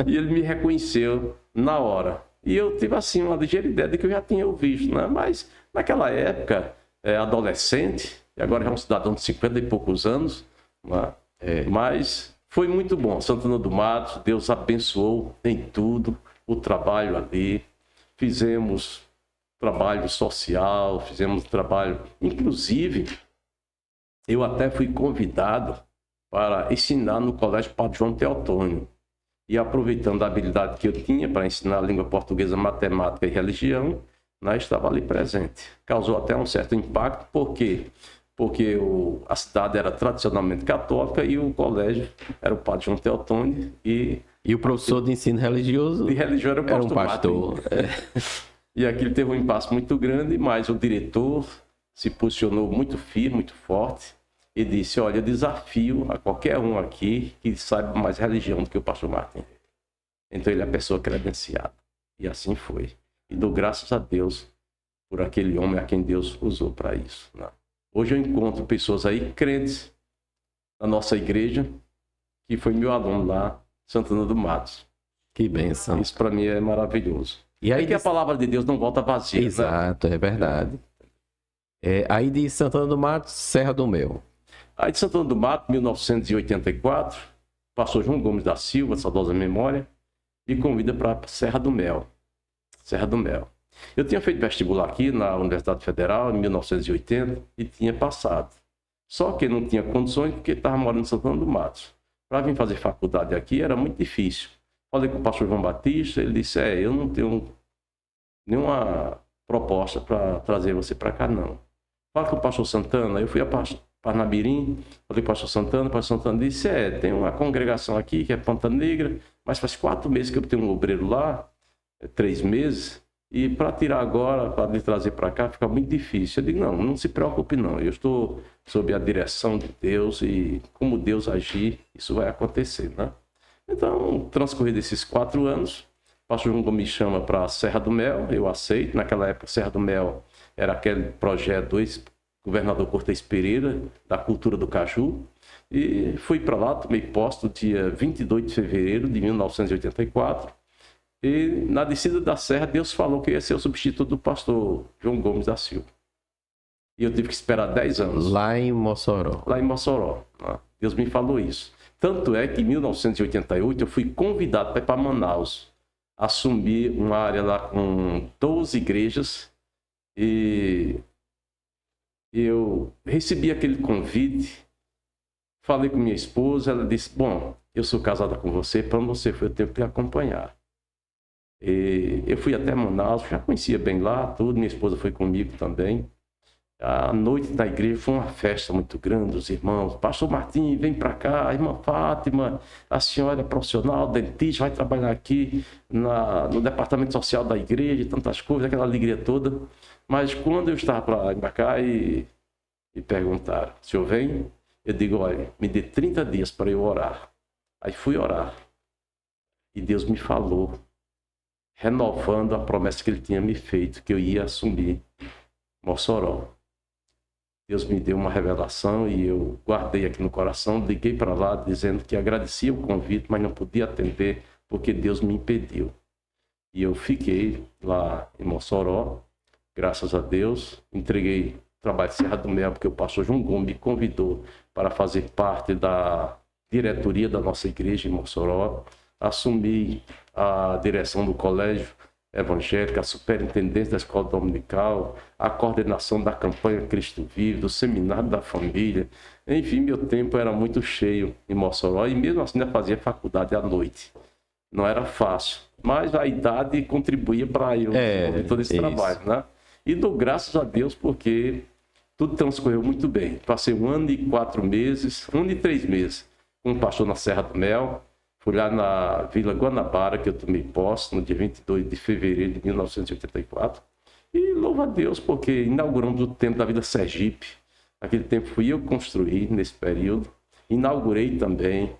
E ele me reconheceu na hora. E eu tive assim uma ligeira ideia de que eu já tinha o visto, né? Mas naquela época, adolescente, e agora é um cidadão de 50 e poucos anos, né? Mas foi muito bom. Santana do Matos, Deus abençoou em tudo, o trabalho ali. Fizemos trabalho social, fizemos trabalho... Inclusive, eu até fui convidado para ensinar no Colégio Padre João Teotônio. E aproveitando a habilidade que eu tinha para ensinar a língua portuguesa, matemática e religião, estava ali presente. Causou até um certo impacto, por quê? Porque a cidade era tradicionalmente católica e o colégio era o Padre João Teotônio. E o professor de ensino religioso... De religião era o um pastor. E aquilo teve um impasse muito grande, mas o diretor se posicionou muito firme, muito forte, e disse, olha, eu desafio a qualquer um aqui que saiba mais religião do que o pastor Martin. Então ele é a pessoa credenciada. E assim foi. E dou graças a Deus por aquele homem a quem Deus usou para isso. Né? Hoje eu encontro pessoas aí crentes na nossa igreja, que foi meu aluno lá, Santana do Matos. Que bênção. Isso para mim é maravilhoso. E aí que a palavra de Deus não volta vazia. Exato, né? É verdade. Aí de Santana do Matos, Serra do Mel. Aí de Santana do Mato, 1984, pastor João Gomes da Silva, saudosa memória, me convida para Serra do Mel. Serra do Mel. Eu tinha feito vestibular aqui na Universidade Federal, em 1980, e tinha passado. Só que não tinha condições porque estava morando em Santana do Matos. Para vir fazer faculdade aqui era muito difícil. Falei com o pastor João Batista, ele disse, eu não tenho nenhuma proposta para trazer você para cá, não. fala com o pastor Santana. Eu fui a Parnamirim, falei com o pastor Santana. O pastor Santana disse, tem uma congregação aqui que é Ponta Negra, mas faz 4 meses que eu tenho um obreiro lá, 3 meses, e para tirar agora, para lhe trazer para cá, fica muito difícil. Eu digo, não se preocupe não, eu estou sob a direção de Deus e como Deus agir, isso vai acontecer, né? Então, transcorrido esses 4 anos, o pastor João Gomes me chama para a Serra do Mel, eu aceito. Naquela época, Serra do Mel era aquele projeto do ex-governador Cortez Pereira, da cultura do caju, e fui para lá, tomei posse no dia 22 de fevereiro de 1984, e na descida da serra, Deus falou que eu ia ser o substituto do pastor João Gomes da Silva. E eu tive que esperar 10 anos. Lá em Mossoró. Lá em Mossoró. Né? Deus me falou isso. Tanto é que em 1988 eu fui convidado para ir para Manaus, assumir uma área lá com 12 igrejas, e eu recebi aquele convite, falei com minha esposa, ela disse, bom, eu sou casada com você, para você foi eu tenho que te acompanhar. E eu fui até Manaus, já conhecia bem lá, tudo, minha esposa foi comigo também. A noite da igreja foi uma festa muito grande, os irmãos, pastor Martim, vem para cá, irmã Fátima, a senhora é profissional, dentista, vai trabalhar aqui no departamento social da igreja, tantas coisas, aquela alegria toda. Mas quando eu estava para embarcar e perguntaram, o senhor vem? Eu digo, olha, me dê 30 dias para eu orar. Aí fui orar e Deus me falou, renovando a promessa que ele tinha me feito, que eu ia assumir Mossoró. Deus me deu uma revelação e eu guardei aqui no coração, liguei para lá dizendo que agradecia o convite, mas não podia atender porque Deus me impediu. E eu fiquei lá em Mossoró, graças a Deus, entreguei o trabalho de Serra do Mel, porque o pastor João Gomes me convidou para fazer parte da diretoria da nossa igreja em Mossoró, assumi a direção do colégio evangélica, a superintendência da escola dominical, a coordenação da campanha Cristo Vive, do seminário da família. Enfim, meu tempo era muito cheio em Mossoró e mesmo assim ainda fazia faculdade à noite. Não era fácil, mas a idade contribuía para eu desenvolver todo esse trabalho, né? E dou graças a Deus porque tudo transcorreu muito bem. Passei 1 ano e 4 meses, 1 ano e 3 meses com o pastor na Serra do Mel. Fui lá na Vila Guanabara, que eu tomei posse no dia 22 de fevereiro de 1984. E louvo a Deus, porque inauguramos o Templo da Vida Sergipe. Naquele tempo fui eu que construí nesse período. Inaugurei também.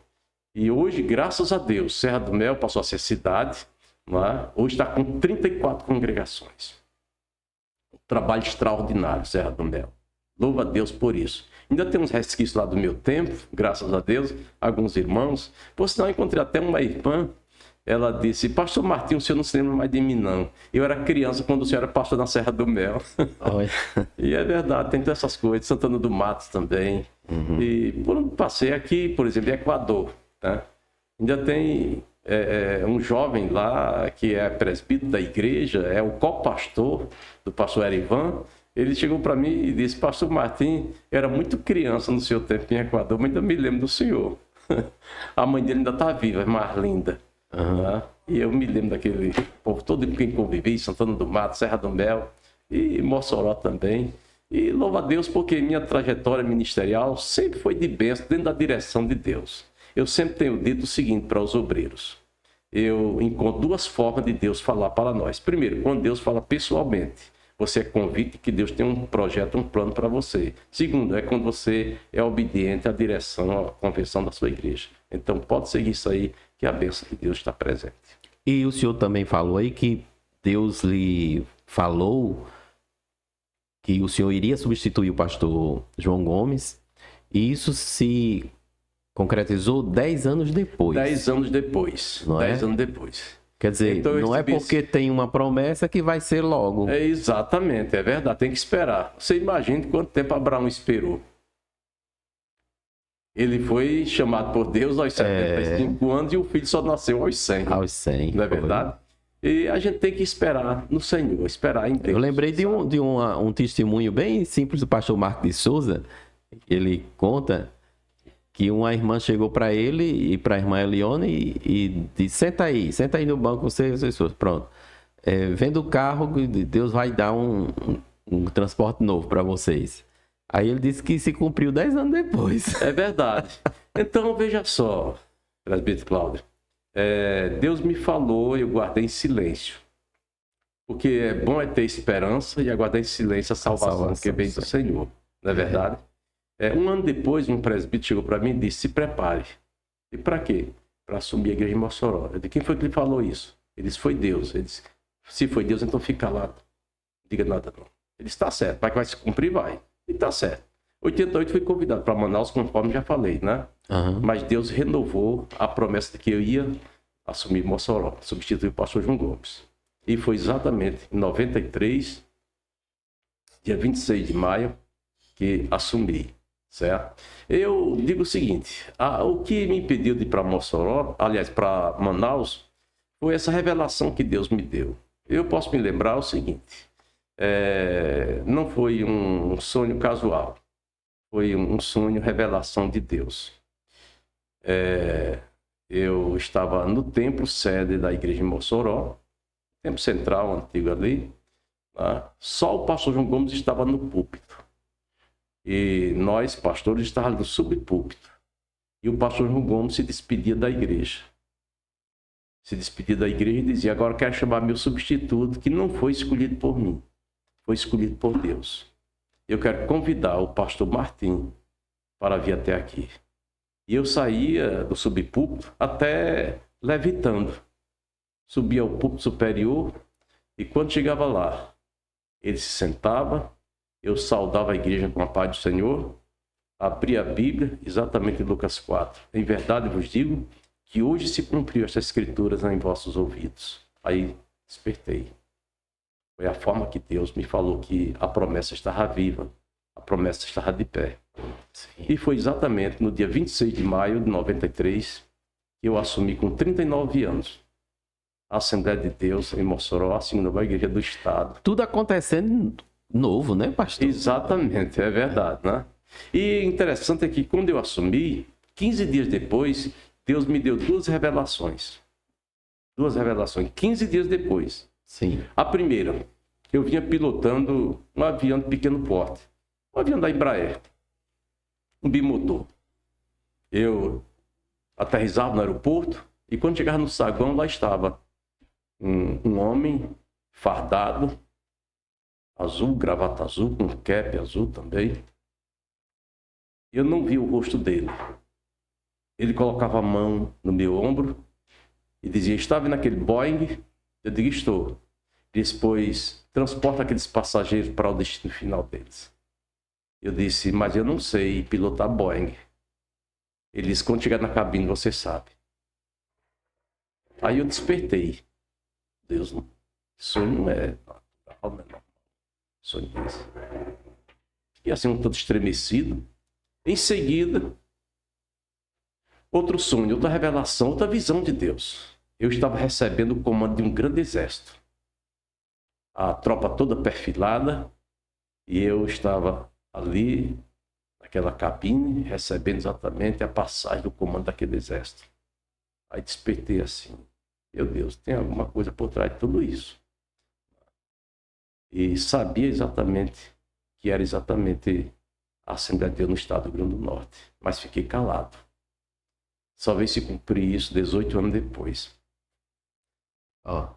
E hoje, graças a Deus, Serra do Mel passou a ser cidade. Não é? Hoje está com 34 congregações. Um trabalho extraordinário, Serra do Mel. Louvo a Deus por isso. Ainda tem uns resquícios lá do meu tempo, graças a Deus, alguns irmãos. Por sinal, encontrei até uma irmã, ela disse, pastor Martim, o senhor não se lembra mais de mim, não. Eu era criança quando o senhor era pastor na Serra do Mel. E é verdade, tem todas essas coisas. Santana do Matos também. Uhum. E por onde passei aqui, por exemplo, em Equador, tá? Ainda tem um jovem lá que é presbítero da igreja, é o co-pastor do pastor Erivan. Ele chegou para mim e disse, pastor Martim, eu era muito criança no seu tempo em Equador, mas ainda me lembro do senhor. A mãe dele ainda está viva, é Marlinda. Uhum. Tá? E eu me lembro daquele povo todo com quem convivi, Santana do Mato, Serra do Mel e Mossoró também. E louvo a Deus porque minha trajetória ministerial sempre foi de bênção dentro da direção de Deus. Eu sempre tenho dito o seguinte para os obreiros. Eu encontro 2 formas de Deus falar para nós. Primeiro, quando Deus fala pessoalmente. Você é convicto que Deus tem um projeto, um plano para você. Segundo, é quando você é obediente à direção, à convenção da sua igreja. Então, pode seguir isso aí, que a bênção de Deus está presente. E o senhor também falou aí que Deus lhe falou que o senhor iria substituir o pastor João Gomes. E isso se concretizou 10 anos depois. 10 anos depois. Não 10 é? anos depois. Quer dizer, então, não é porque tem uma promessa que vai ser logo. É exatamente, é verdade, tem que esperar. Você imagina quanto tempo Abraão esperou. Ele foi chamado por Deus aos 75 anos e o filho só nasceu aos 100. Aos 100. Não é verdade? E a gente tem que esperar no Senhor, esperar em Deus. Eu lembrei de um testemunho bem simples do pastor Marcos de Souza. Ele conta que uma irmã chegou para ele e para a irmã Elione e disse, senta aí no banco, você, pronto. Vendo o carro, Deus vai dar um transporte novo para vocês. Aí ele disse que se cumpriu 10 anos depois. É verdade. Então, veja só, presbítero Cláudio. Deus me falou e eu guardei em silêncio. Porque é bom ter esperança e aguardar em silêncio a salvação que vem do Senhor. Não é verdade? Um ano depois, um presbítero chegou para mim e disse, se prepare. E para quê? Para assumir a igreja de Mossoró. Eu disse, quem foi que lhe falou isso? Ele disse, foi Deus. Ele disse, se foi Deus, então fica lá. Não diga nada não. Ele disse, está certo. Vai se cumprir, vai. E está certo. Em 88 fui convidado para Manaus, conforme já falei, né? Uhum. Mas Deus renovou a promessa de que eu ia assumir Mossoró, substituir o pastor João Gomes. E foi exatamente em 93, dia 26 de maio, que assumi, certo? Eu digo o seguinte, o que me impediu de ir para Mossoró, aliás, para Manaus, foi essa revelação que Deus me deu. Eu posso me lembrar o seguinte, não foi um sonho casual, foi um sonho, revelação de Deus. Eu estava no templo sede da igreja de Mossoró, templo central, antigo ali, tá? Só o pastor João Gomes estava no púlpito. E nós, pastores, estávamos no subpúlpito. E o pastor João Gomes se despedia da igreja. Se despedia da igreja e dizia, agora quero chamar meu substituto, que não foi escolhido por mim, foi escolhido por Deus. Eu quero convidar o pastor Martim para vir até aqui. E eu saía do subpúlpito até levitando. Subia ao púlpito superior e quando chegava lá, ele se sentava, eu saudava a igreja com a paz do Senhor, abria a Bíblia, exatamente em Lucas 4. Em verdade vos digo que hoje se cumpriu estas escrituras em vossos ouvidos. Aí despertei. Foi a forma que Deus me falou que a promessa estava viva, a promessa estava de pé. Sim. E foi exatamente no dia 26 de maio de 93 que eu assumi com 39 anos. A Assembleia de Deus em Mossoró, a segunda igreja do Estado. Tudo acontecendo novo, né, pastor? Exatamente, é verdade, né? E interessante é que quando eu assumi, 15 dias depois, Deus me deu duas revelações. 15 dias depois. Sim. A primeira, eu vinha pilotando um avião de pequeno porte. Um avião da Embraer. Um bimotor. Eu aterrissava no aeroporto e quando chegava no saguão, lá estava um homem fardado, azul, gravata azul, com cap azul também. Eu não vi o rosto dele. Ele colocava a mão no meu ombro e dizia, está vendo aquele Boeing? Eu digo, estou. Ele disse, pois, transporta aqueles passageiros para o destino final deles. Eu disse, mas eu não sei pilotar Boeing. Ele disse, quando chegar na cabine, você sabe. Aí eu despertei. Deus, sonho não é normal. Sonho esse. E assim, um todo estremecido. Em seguida, outro sonho, outra revelação, outra visão de Deus. Eu estava recebendo o comando de um grande exército. A tropa toda perfilada. E eu estava ali, naquela cabine, recebendo exatamente a passagem do comando daquele exército. Aí despertei assim. Meu Deus, tem alguma coisa por trás de tudo isso. E sabia exatamente que era exatamente a Assembleia de Deus no estado do Rio Grande do Norte. Mas fiquei calado. Só veio se cumprir isso 18 anos depois.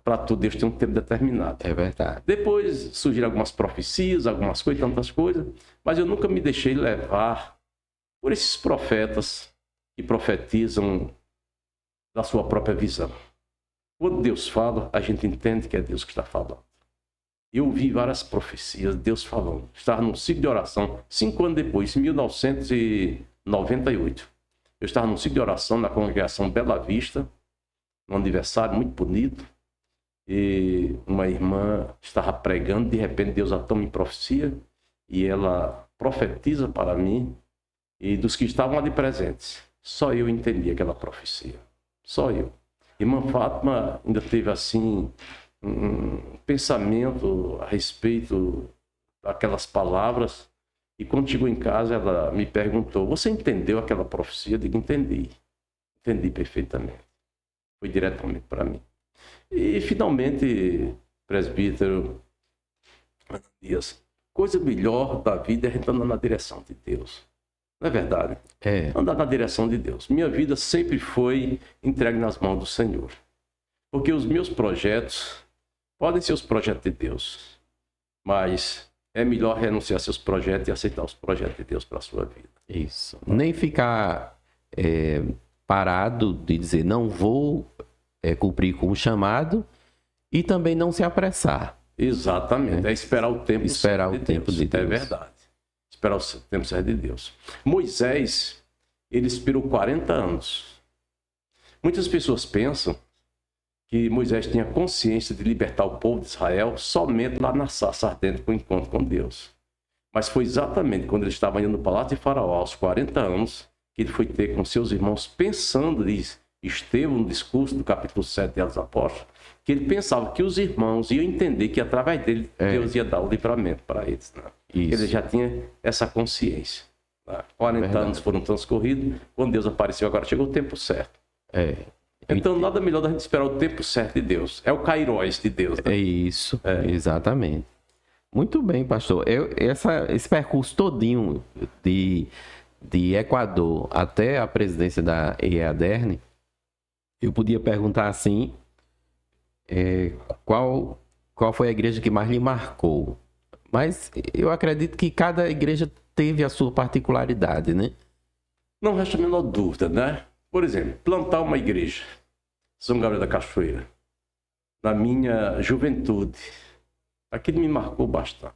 Para tudo, Deus tem um tempo determinado. É verdade. Depois surgiram algumas profecias, algumas coisas, tantas coisas. Mas eu nunca me deixei levar por esses profetas que profetizam da sua própria visão. Quando Deus fala, a gente entende que é Deus que está falando. Eu ouvi várias profecias, Deus falando. Estava num ciclo de oração, 5 anos depois, em 1998. Eu estava num ciclo de oração na congregação Bela Vista, num aniversário muito bonito. E uma irmã estava pregando, de repente Deus a toma em profecia, e ela profetiza para mim, e dos que estavam ali presentes, só eu entendi aquela profecia. Só eu. Irmã Fátima ainda teve assim um pensamento a respeito daquelas palavras e quando chegou em casa ela me perguntou, você entendeu aquela profecia? Eu digo, entendi perfeitamente, foi diretamente para mim. E finalmente, presbítero Dias, coisa melhor da vida é a gente andar na direção de Deus. Não é verdade? É. Andar na direção de Deus. Minha vida sempre foi entregue nas mãos do Senhor. Porque os meus projetos podem ser os projetos de Deus, mas é melhor renunciar a seus projetos e aceitar os projetos de Deus para a sua vida. Isso. Nem ficar parado de dizer não vou cumprir com o chamado e também não se apressar. Exatamente. É esperar o tempo Esperar certo o tempo de Deus. É verdade. Esperar o tempo certo de Deus. Moisés, ele esperou 40 anos. Muitas pessoas pensam que Moisés tinha consciência de libertar o povo de Israel somente lá na sarça ardente com o encontro com Deus. Mas foi exatamente quando ele estava indo no palácio de Faraó, aos 40 anos, que ele foi ter com seus irmãos, pensando, diz Estevão, no discurso do capítulo 7 de Atos dos Apóstolos, que ele pensava que os irmãos iam entender que através dele Deus ia dar o livramento para eles. Né? Ele já tinha essa consciência. Né? 40 anos foram transcorridos, quando Deus apareceu, agora chegou o tempo certo. Então, nada melhor da gente esperar o tempo certo de Deus. É o Kairos de Deus. Né? É isso, exatamente. Muito bem, pastor. Esse percurso todinho de Equador até a presidência da EADERN, eu podia perguntar assim, qual foi a igreja que mais lhe marcou? Mas eu acredito que cada igreja teve a sua particularidade, né? Não resta a menor dúvida, né? Por exemplo, plantar uma igreja, São Gabriel da Cachoeira, na minha juventude, aquilo me marcou bastante.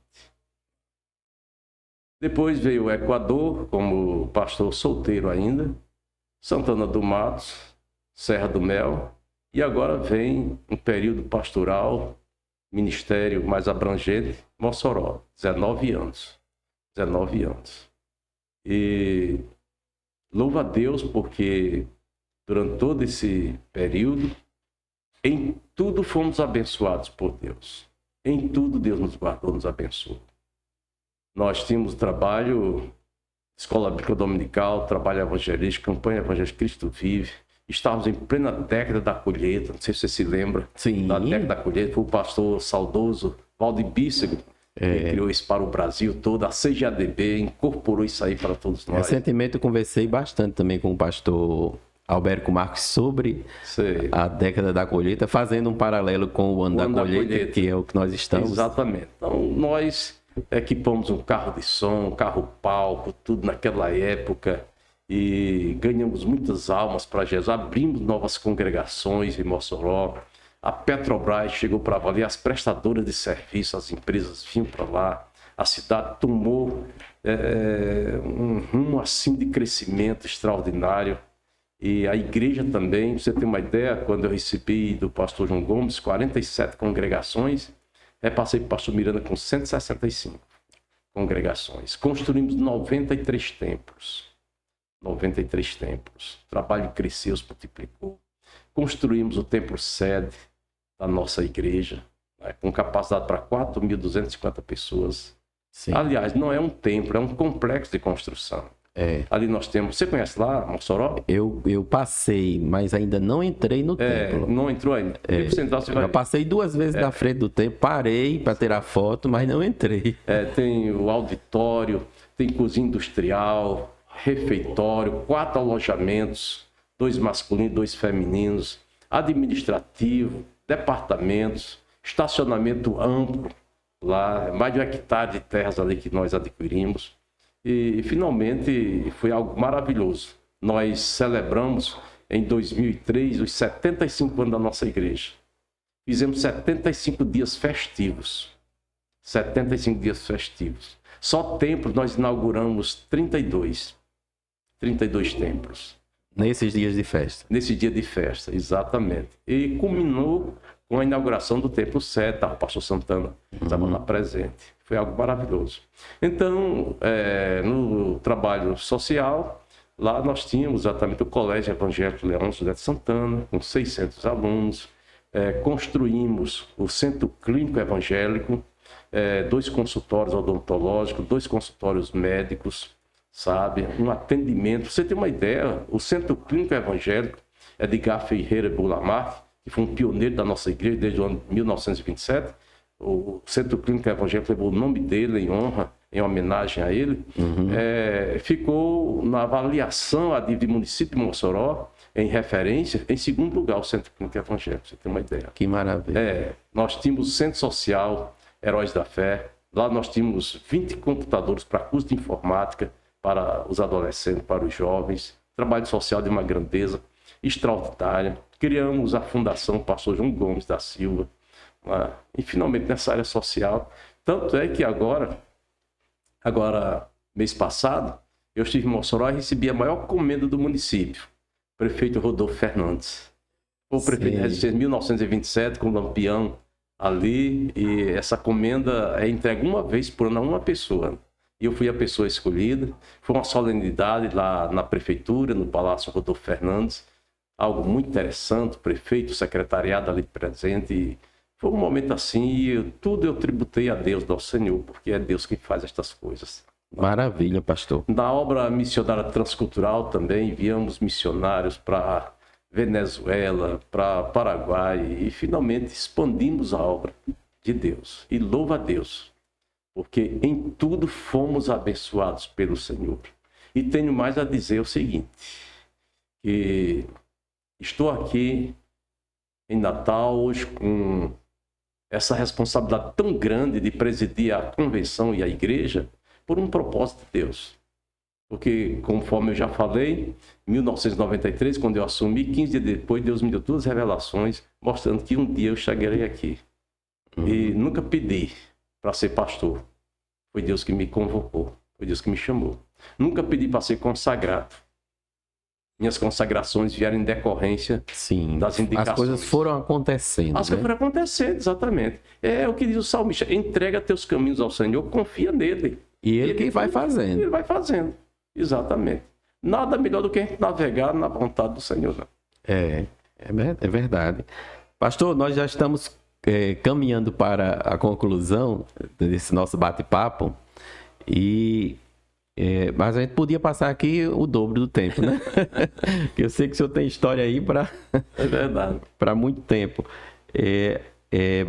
Depois veio o Equador, como pastor solteiro ainda, Santana do Matos, Serra do Mel, e agora vem um período pastoral, ministério mais abrangente, Mossoró, 19 anos. 19 anos. E louvo a Deus porque durante todo esse período, em tudo fomos abençoados por Deus. Em tudo Deus nos guardou, nos abençoou. Nós tínhamos trabalho, escola bíblica dominical, trabalho evangelístico, campanha evangelística Cristo Vive. Estávamos em plena década da colheita, não sei se você se lembra. Sim. Da década da colheita, foi o pastor saudoso Valdir Bícego, que criou isso para o Brasil todo, a CGADB incorporou isso aí para todos nós. Recentemente eu conversei bastante também com o pastor Alberto Marques sobre a década da colheita, fazendo um paralelo com o ano da colheita, que é o que nós estamos. Exatamente. Então, nós equipamos um carro de som, um carro-palco, tudo naquela época, e ganhamos muitas almas para Jesus, abrimos novas congregações em Mossoró. A Petrobras chegou para avaliar, as prestadoras de serviço, as empresas vinham para lá. A cidade tomou um rumo assim de crescimento extraordinário. E a igreja também, pra você ter uma ideia, quando eu recebi do pastor João Gomes, 47 congregações, passei para o pastor Miranda com 165 congregações. Construímos 93 templos. 93 templos. O trabalho cresceu, se multiplicou. Construímos o templo sede da nossa igreja, né, com capacidade para 4.250 pessoas. Sim. Aliás, não é um templo, é um complexo de construção. Ali nós temos... Você conhece lá, Mossoró? Eu passei, mas ainda não entrei no templo. Não entrou ainda. Você entrar, você vai... Eu passei 2 vezes na frente do templo, parei para tirar foto, mas não entrei. Tem o auditório, tem cozinha industrial, refeitório, 4 alojamentos, 2 masculinos, 2 femininos, administrativo, departamentos, estacionamento amplo lá, mais de 1 hectare de terras ali que nós adquirimos. E finalmente foi algo maravilhoso. Nós celebramos em 2003 os 75 anos da nossa igreja. Fizemos 75 dias festivos. 75 dias festivos. Só templos nós inauguramos 32 templos. Nesses dias de festa. Nesse dia de festa, exatamente. E culminou com a inauguração do Templo 7, o pastor Santana estava lá presente. Foi algo maravilhoso. Então, no trabalho social, lá nós tínhamos exatamente o Colégio Evangélico Leão José de Santana, com 600 alunos. Construímos o Centro Clínico Evangélico, 2 consultórios odontológicos, 2 consultórios médicos, sabe? Um atendimento. Pra você ter uma ideia, o Centro Clínico Evangélico Edgar Ferreira Bulamar, que foi um pioneiro da nossa igreja desde o ano 1927, o Centro Clínico Evangélico levou o nome dele em honra, em homenagem a ele, ficou na avaliação de município de Mossoró, em referência, em segundo lugar, o Centro Clínico Evangélico, você tem uma ideia. Que maravilha. Nós tínhamos o Centro Social Heróis da Fé, lá nós tínhamos 20 computadores para curso de informática, para os adolescentes, para os jovens, trabalho social de uma grandeza extraordinária. Criamos a Fundação Pastor João Gomes da Silva, e finalmente nessa área social. Tanto é que agora, mês passado, eu estive em Mossoró e recebi a maior comenda do município, o prefeito Rodolfo Fernandes. Foi o prefeito de Resistência em 1927, com o Lampião ali, e essa comenda é entregue uma vez por ano a uma pessoa. E eu fui a pessoa escolhida. Foi uma solenidade lá na prefeitura, no Palácio Rodolfo Fernandes. Algo muito interessante, o prefeito, o secretariado ali presente. E foi um momento assim, e tudo eu tributei a Deus, ao Senhor, porque é Deus quem faz estas coisas. Maravilha, pastor. Na obra missionária transcultural também enviamos missionários para Venezuela, para Paraguai, e finalmente expandimos a obra de Deus. E louva a Deus, porque em tudo fomos abençoados pelo Senhor. E tenho mais a dizer o seguinte, que estou aqui em Natal hoje com essa responsabilidade tão grande de presidir a convenção e a igreja por um propósito de Deus. Porque, conforme eu já falei, em 1993, quando eu assumi, 15 dias depois, Deus me deu 2 revelações, mostrando que um dia eu chegarei aqui. E nunca pedi para ser pastor. Foi Deus que me convocou, foi Deus que me chamou. Nunca pedi para ser consagrado. Minhas consagrações vieram em decorrência das indicações. As coisas foram acontecendo. As coisas foram acontecendo, exatamente. É o que diz o salmista, entrega teus caminhos ao Senhor, confia nele. E ele que vai fazendo. Ele vai fazendo, exatamente. Nada melhor do que a gente navegar na vontade do Senhor. Não. É verdade. Pastor, nós já estamos caminhando para a conclusão desse nosso bate-papo, mas a gente podia passar aqui o dobro do tempo, né? Eu sei que o senhor tem história aí para muito tempo.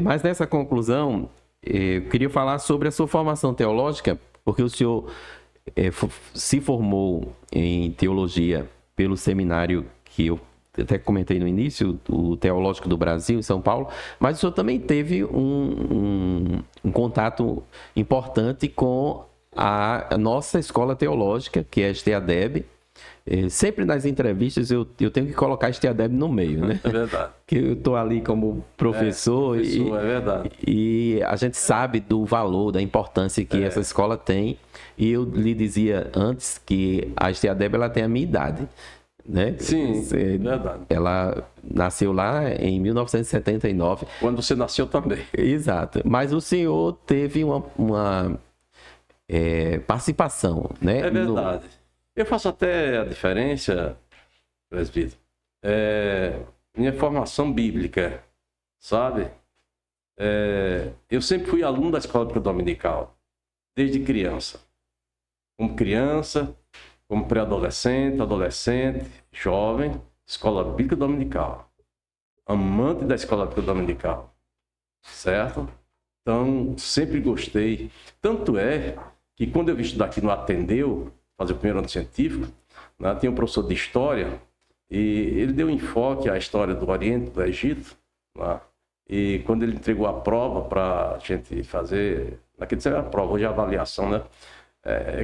Mas nessa conclusão, eu queria falar sobre a sua formação teológica, porque o senhor se formou em teologia pelo seminário que eu até comentei no início, o Teológico do Brasil, em São Paulo, mas o senhor também teve um contato importante com a nossa escola teológica, que é a STADEB. Sempre nas entrevistas eu tenho que colocar a STADEB no meio, né? É verdade. Que eu estou ali como professor, é verdade. E a gente sabe do valor, da importância que essa escola tem. E eu lhe dizia antes que a STADEB ela tem a minha idade, né? Sim, verdade. Ela nasceu lá em 1979. Quando você nasceu também. Exato. Mas o senhor teve uma participação, né? É verdade. Eu faço até a diferença, presbítero. Minha formação bíblica, sabe? Eu sempre fui aluno da escola bíblica dominical, desde criança. Como pré-adolescente, adolescente, jovem, escola bíblica dominical. Amante da escola bíblica dominical, certo? Então, sempre gostei. Tanto é que quando eu vim estudar aqui no Atendeu, fazer o primeiro ano científico, né, tinha um professor de história e ele deu enfoque à história do Oriente, do Egito, né, e quando ele entregou a prova para a gente fazer, naquele tempo era a prova, hoje é a avaliação, né?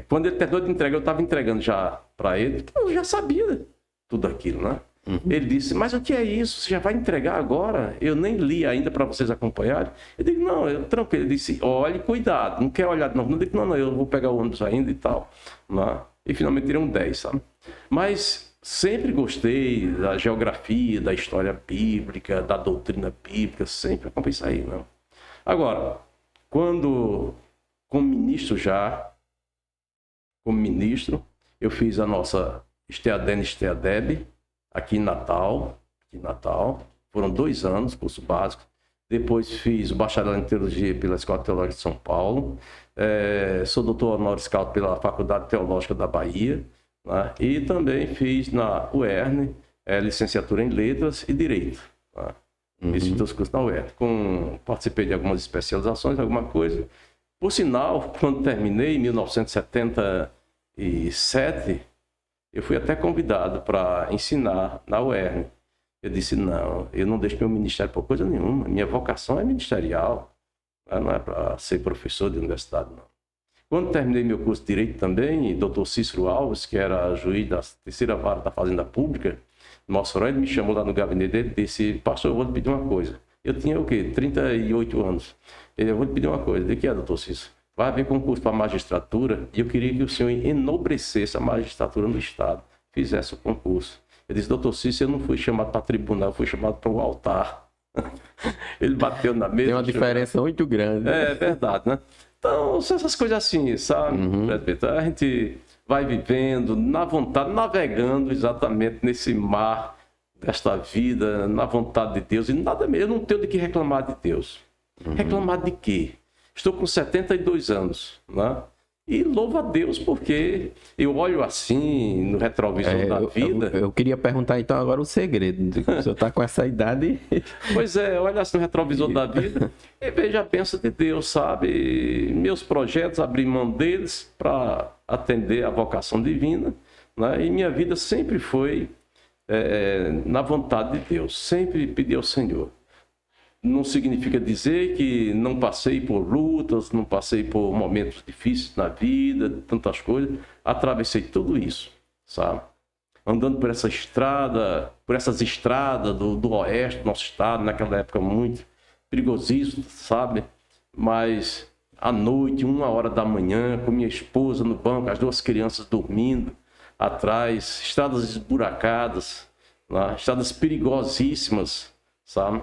Quando ele terminou de entregar, eu estava entregando já para ele, porque eu já sabia tudo aquilo, né? Ele disse, mas o que é isso? Você já vai entregar agora? Eu nem li ainda para vocês acompanharem. Eu digo, não, tranquilo. Ele disse, olhe, cuidado, não quer olhar de novo. Eu digo, não, eu vou pegar o ônibus ainda e tal. Né? E finalmente tirei um 10, sabe? Mas sempre gostei da geografia, da história bíblica, da doutrina bíblica, sempre acompanhei isso aí, não. Agora, como ministro, eu fiz a nossa STEADEB, aqui em Natal. Foram 2 anos, curso básico. Depois fiz o bacharelado em teologia pela Escola Teológica de São Paulo. Sou doutor honoris causa pela Faculdade Teológica da Bahia. Né? E também fiz na UERN licenciatura em Letras e Direito. Né? Esses 2 cursos na UERN. Participei de algumas especializações, alguma coisa. Por sinal, quando terminei, em 1977, eu fui até convidado para ensinar na UERN. Eu disse, não, eu não deixo meu ministério por coisa nenhuma. Minha vocação é ministerial, não é para ser professor de universidade, não. Quando terminei meu curso de Direito também, Dr. Cícero Alves, que era juiz da 3ª Vara da Fazenda Pública, Mossoró, ele me chamou lá no gabinete dele e disse, pastor, eu vou te pedir uma coisa. Eu tinha o quê? 38 anos. Ele, eu vou te pedir uma coisa. O que é, doutor Cícero? Vai haver concurso para magistratura e eu queria que o senhor enobrecesse a magistratura no Estado, fizesse o concurso. Eu disse, doutor Cícero, eu não fui chamado para tribunal, eu fui chamado para o altar. Ele bateu na mesa. Tem uma diferença muito grande. É verdade, né? Então, são essas coisas assim, sabe? A gente vai vivendo, na vontade, navegando exatamente nesse mar desta vida, na vontade de Deus. E nada mesmo, eu não tenho de que reclamar de Deus. Reclamar de quê? Estou com 72 anos, né? E louvo a Deus porque eu olho assim no retrovisor da vida. Eu queria perguntar então agora o segredo. O senhor está com essa idade. Pois é, olha assim no retrovisor da vida e veja a bênção de Deus, sabe? Meus projetos, abri mão deles para atender a vocação divina, né? E minha vida sempre foi na vontade de Deus. Sempre pedi ao Senhor. Não significa dizer que não passei por lutas, não passei por momentos difíceis na vida, tantas coisas. Atravessei tudo isso, sabe? Andando por essa estrada, por essas estradas do oeste do nosso estado, naquela época muito perigosíssima, sabe? Mas à noite, 1h da manhã, com minha esposa no banco, as 2 crianças dormindo atrás, estradas esburacadas, né? Estradas perigosíssimas, sabe?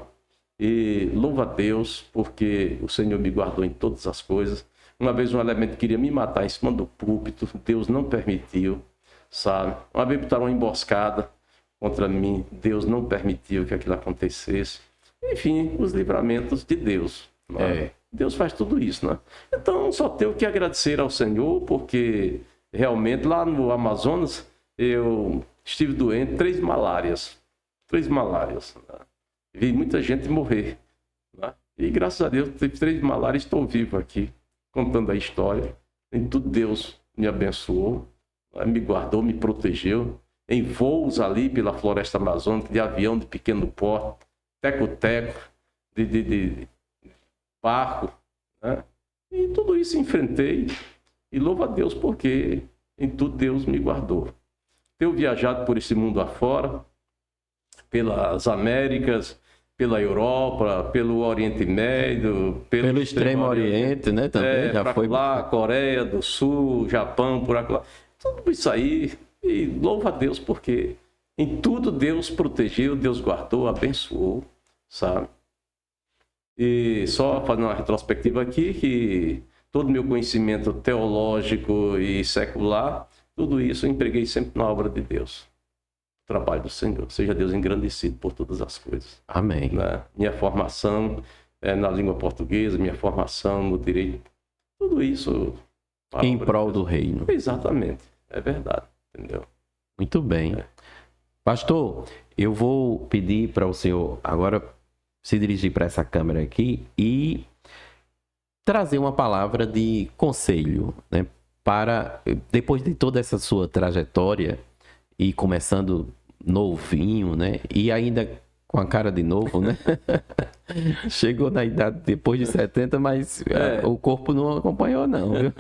E louvo a Deus, porque o Senhor me guardou em todas as coisas. Uma vez um elemento queria me matar em cima do púlpito, Deus não permitiu, sabe? Uma vez botaram uma emboscada contra mim, Deus não permitiu que aquilo acontecesse. Enfim, os livramentos de Deus. Né? Deus faz tudo isso, né? Então, só tenho que agradecer ao Senhor, porque realmente lá no Amazonas eu estive doente, 3 malárias. 3 malárias, né? Vi muita gente morrer, né? E graças a Deus, tive 3 malárias e estou vivo aqui, contando a história. Em tudo Deus me abençoou, né? Me guardou, me protegeu. Em voos ali pela floresta amazônica, de avião de pequeno porte, teco-teco, de barco, né? E tudo isso enfrentei e louvo a Deus porque em tudo Deus me guardou. Tenho viajado por esse mundo afora, pelas Américas, pela Europa, pelo Oriente Médio, pelo Extremo Oriente, né? Também já foi lá, Coreia do Sul, Japão, por lá. Tudo isso aí, e louvo a Deus porque em tudo Deus protegeu, Deus guardou, abençoou, sabe? E só fazendo uma retrospectiva aqui, que todo o meu conhecimento teológico e secular, tudo isso eu empreguei sempre na obra de Deus. Trabalho do Senhor. Seja Deus engrandecido por todas as coisas. Amém. Né? Minha formação na língua portuguesa, minha formação no direito, tudo isso... Em prol do reino. Exatamente. É verdade. Entendeu? Muito bem. Pastor, eu vou pedir para o senhor agora se dirigir para essa câmera aqui e trazer uma palavra de conselho, né? Para, depois de toda essa sua trajetória e começando novinho, né? E ainda com a cara de novo, né? Chegou na idade depois de 70, mas o corpo não acompanhou, não, viu?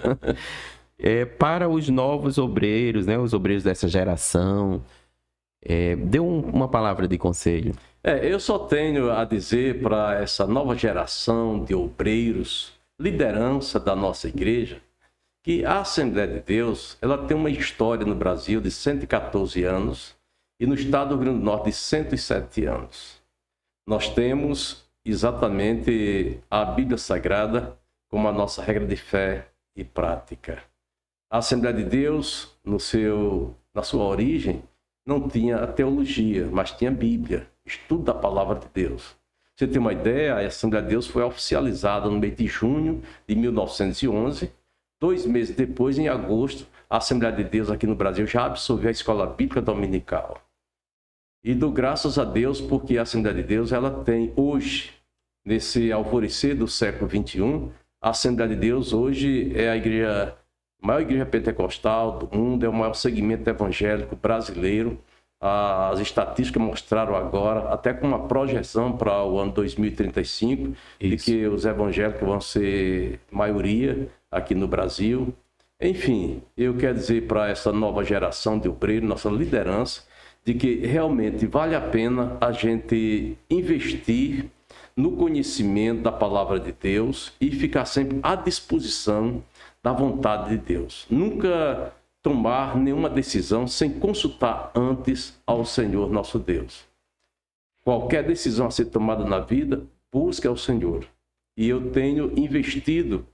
Para os novos obreiros, né? Os obreiros dessa geração, dê uma palavra de conselho. Eu só tenho a dizer para essa nova geração de obreiros, liderança da nossa igreja, que a Assembleia de Deus, ela tem uma história no Brasil de 114 anos e no estado do Rio Grande do Norte de 107 anos. Nós temos exatamente a Bíblia Sagrada como a nossa regra de fé e prática. A Assembleia de Deus, na sua origem, não tinha a teologia, mas tinha a Bíblia, estudo da palavra de Deus. Você tem uma ideia, a Assembleia de Deus foi oficializada no mês de junho de 1911. 2 meses depois, em agosto, a Assembleia de Deus aqui no Brasil já absorveu a Escola Bíblica Dominical. E dou graças a Deus porque a Assembleia de Deus, ela tem hoje, nesse alvorecer do século XXI, a Assembleia de Deus hoje é a maior igreja pentecostal do mundo, é o maior segmento evangélico brasileiro. As estatísticas mostraram agora, até com uma projeção para o ano 2035, de que os evangélicos vão ser maioria aqui no Brasil. Enfim, eu quero dizer para essa nova geração de obreiros, nossa liderança, de que realmente vale a pena a gente investir no conhecimento da palavra de Deus e ficar sempre à disposição da vontade de Deus. Nunca tomar nenhuma decisão sem consultar antes ao Senhor nosso Deus. Qualquer decisão a ser tomada na vida, busque ao Senhor. E eu tenho investido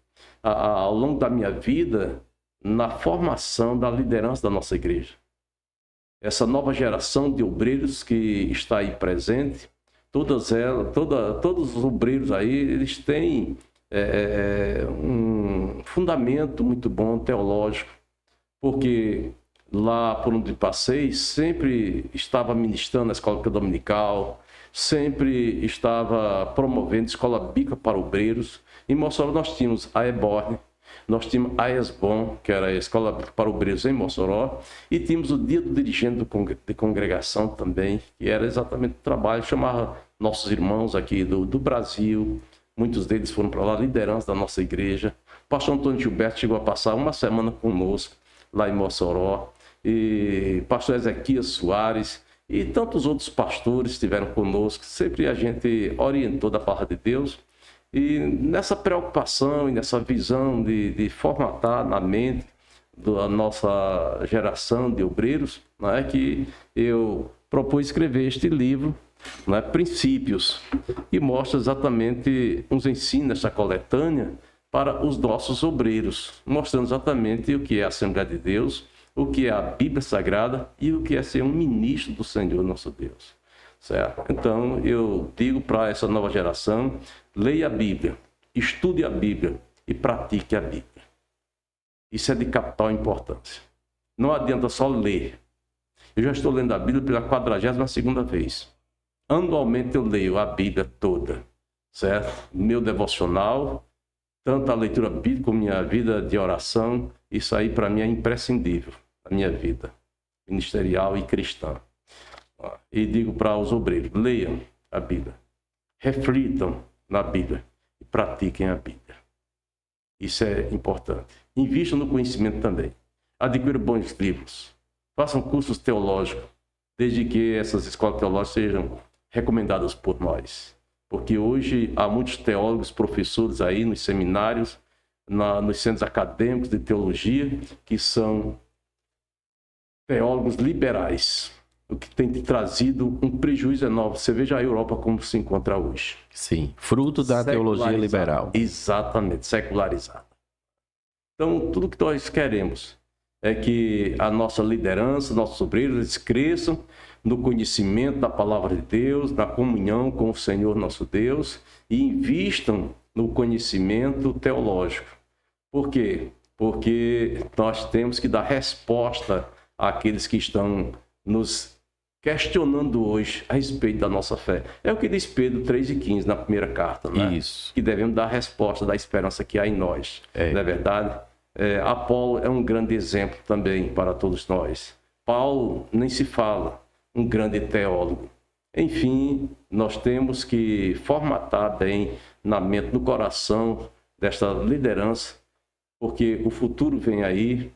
ao longo da minha vida na formação da liderança da nossa igreja. Essa nova geração de obreiros que está aí presente, todos os obreiros aí, eles têm um fundamento muito bom teológico, porque lá por onde passei, sempre estava ministrando a escola dominical, sempre estava promovendo escola bíblica para obreiros. Em Mossoró nós tínhamos a EBORN, nós tínhamos a ESBON, que era a escola bíblica para obreiros em Mossoró, e tínhamos o dia do dirigente de congregação também, que era exatamente o trabalho, chamava nossos irmãos aqui do Brasil, muitos deles foram para lá, liderança da nossa igreja. O pastor Antônio Gilberto chegou a passar uma semana conosco, lá em Mossoró, e pastor Ezequias Soares, e tantos outros pastores estiveram conosco, sempre a gente orientou da palavra de Deus, e nessa preocupação e nessa visão de formatar na mente da nossa geração de obreiros, é que eu propus escrever este livro, Princípios, que mostra exatamente uns ensinos nessa coletânea para os nossos obreiros, mostrando exatamente o que é a Assembleia de Deus, o que é a Bíblia Sagrada e o que é ser um ministro do Senhor nosso Deus. Certo? Então, eu digo para essa nova geração, leia a Bíblia, estude a Bíblia e pratique a Bíblia. Isso é de capital importância. Não adianta só ler. Eu já estou lendo a Bíblia pela 42ª vez. Anualmente eu leio a Bíblia toda, certo? Meu devocional, tanto a leitura bíblica como a minha vida de oração, isso aí para mim é imprescindível na minha vida ministerial e cristã. E digo para os obreiros, leiam a Bíblia, reflitam na Bíblia e pratiquem a Bíblia. Isso é importante. Invistam no conhecimento também. Adquiram bons livros. Façam cursos teológicos, desde que essas escolas teológicas sejam recomendadas por nós. Porque hoje há muitos teólogos, professores aí nos seminários, nos centros acadêmicos de teologia, que são teólogos liberais, o que tem trazido um prejuízo enorme. Você veja a Europa como se encontra hoje. Sim, fruto da teologia liberal. Exatamente, secularizada. Então, tudo que nós queremos é que a nossa liderança, nossos obreiros, eles cresçam no conhecimento da palavra de Deus, na comunhão com o Senhor nosso Deus e invistam no conhecimento teológico. Por quê? Porque nós temos que dar resposta àqueles que estão nos questionando hoje a respeito da nossa fé. É o que diz Pedro 3,15 na primeira carta, né? Isso. Que devemos dar resposta da esperança que há em nós. Não é verdade? Apolo é um grande exemplo também para todos nós. Paulo nem se fala, um grande teólogo. Enfim, nós temos que formatar bem na mente, no coração desta liderança, porque o futuro vem aí.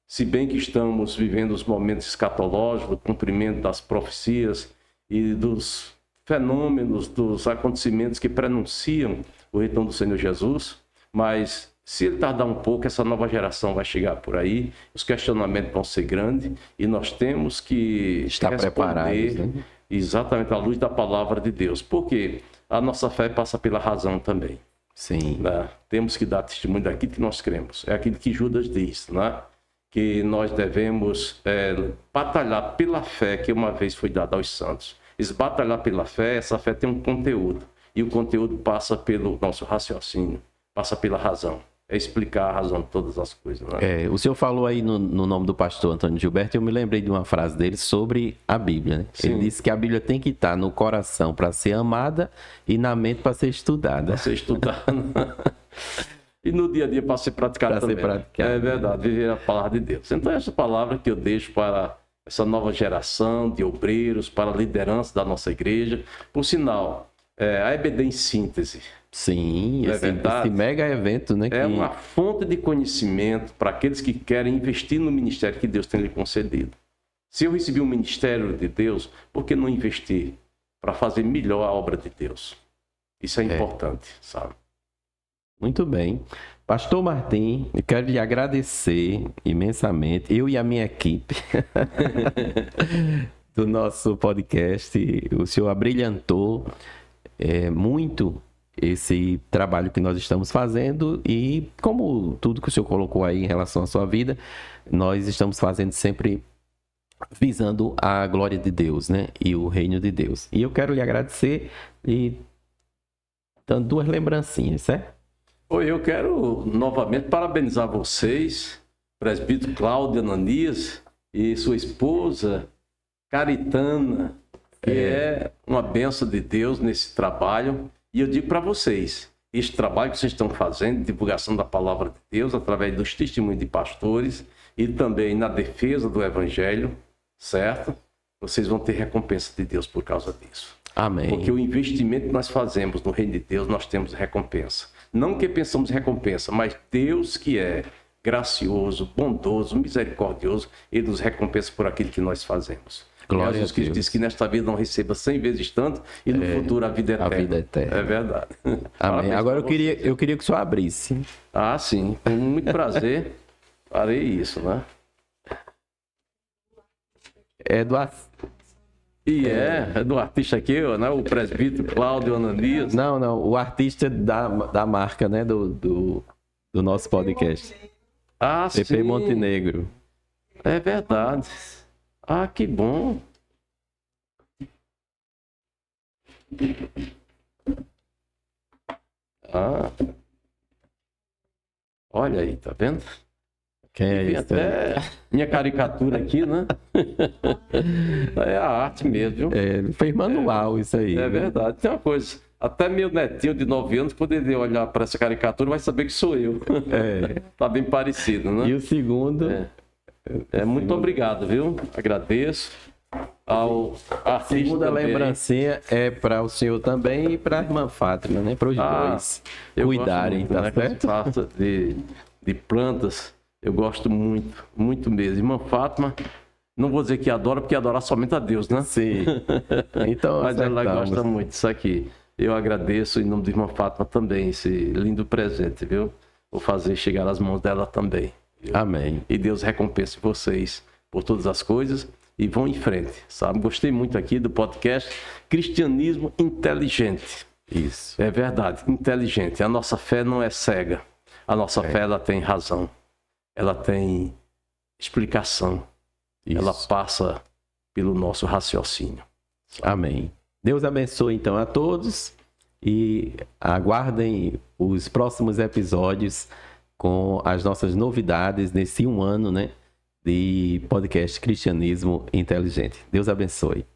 Se bem que estamos vivendo os momentos escatológicos, do cumprimento das profecias e dos fenômenos, dos acontecimentos que prenunciam o retorno do Senhor Jesus, mas se ele tardar um pouco, essa nova geração vai chegar por aí, os questionamentos vão ser grandes e nós temos que estar preparados, né? Exatamente à luz da palavra de Deus, porque a nossa fé passa pela razão também. Sim. Né? Temos que dar testemunho daquilo que nós cremos. É aquilo que Judas diz, né? Que nós devemos batalhar pela fé que uma vez foi dada aos santos. Batalhar pela fé, essa fé tem um conteúdo. E o conteúdo passa pelo nosso raciocínio, passa pela razão. é explicar a razão de todas as coisas, né? O senhor falou aí no nome do pastor Antônio Gilberto, eu me lembrei de uma frase dele sobre a Bíblia, né? Ele disse que a Bíblia tem que estar no coração para ser amada e na mente para ser estudada. Para ser estudada. E no dia a dia para ser praticada também. É verdade, viver a palavra de Deus. Então essa palavra que eu deixo para essa nova geração de obreiros, para a liderança da nossa igreja. Por sinal, a EBD em síntese. Sim, esse mega evento, né? É uma fonte de conhecimento para aqueles que querem investir no ministério que Deus tem lhe concedido. Se eu recebi um ministério de Deus, por que não investir para fazer melhor a obra de Deus? Isso é importante, sabe? Muito bem. Pastor Martim, eu quero lhe agradecer imensamente, eu e a minha equipe do nosso podcast. O senhor abrilhantou muito esse trabalho que nós estamos fazendo e, como tudo que o senhor colocou aí em relação à sua vida, nós estamos fazendo sempre visando a glória de Deus, né? E o reino de Deus. E eu quero lhe agradecer e dando 2 lembrancinhas, certo? Eu quero novamente parabenizar vocês, presbítero Cláudio Ananias e sua esposa Caritana, que é uma bênção de Deus nesse trabalho. E eu digo para vocês, este trabalho que vocês estão fazendo, divulgação da palavra de Deus, através dos testemunhos de pastores e também na defesa do evangelho, certo? Vocês vão ter recompensa de Deus por causa disso. Amém. Porque o investimento que nós fazemos no reino de Deus, nós temos recompensa. Não que pensamos recompensa, mas Deus que é gracioso, bondoso, misericordioso, Ele nos recompensa por aquilo que nós fazemos. Glória Jesus Cristo diz que nesta vida não receba 100 vezes tanto e no futuro a vida eterna. A vida eterna. É verdade. Amém. Agora eu queria que o senhor abrisse. Ah, sim. Com muito prazer farei isso, né? É do artista aqui, né? O presbítero Cláudio Ananias. Não, o artista da marca, né? Do nosso podcast. Ah, sim. PP Montenegro. É verdade. Ah, que bom. Ah. Olha aí, tá vendo? Quem é esse? Até minha caricatura aqui, né? É a arte mesmo. Ele fez manual isso aí. É verdade. Tem uma coisa. Até meu netinho de 9 anos, quando ele olhar para essa caricatura, vai saber que sou eu. Tá bem parecido, né? E o segundo... Muito obrigado, viu? Agradeço ao artista. Segunda lembrancinha é para o senhor também e para a irmã Fátima, né? Para os dois cuidarem, muito, tá né? certo? Faça de plantas, eu gosto muito, muito mesmo. Irmã Fátima, não vou dizer que adora, porque adorar somente a Deus, né? Sim. Então, mas ela gosta muito disso aqui. Eu agradeço em nome da irmã Fátima também esse lindo presente, viu? Vou fazer chegar às mãos dela também. Viu? Amém. E Deus recompense vocês por todas as coisas e vão em frente, sabe? Gostei muito aqui do podcast Cristianismo Inteligente. Isso. É verdade, inteligente. A nossa fé não é cega. A nossa fé, ela tem razão. Ela tem explicação. Isso. Ela passa pelo nosso raciocínio. Amém. Deus abençoe então a todos e aguardem os próximos episódios com as nossas novidades nesse 1 ano, né, de podcast Cristianismo Inteligente. Deus abençoe.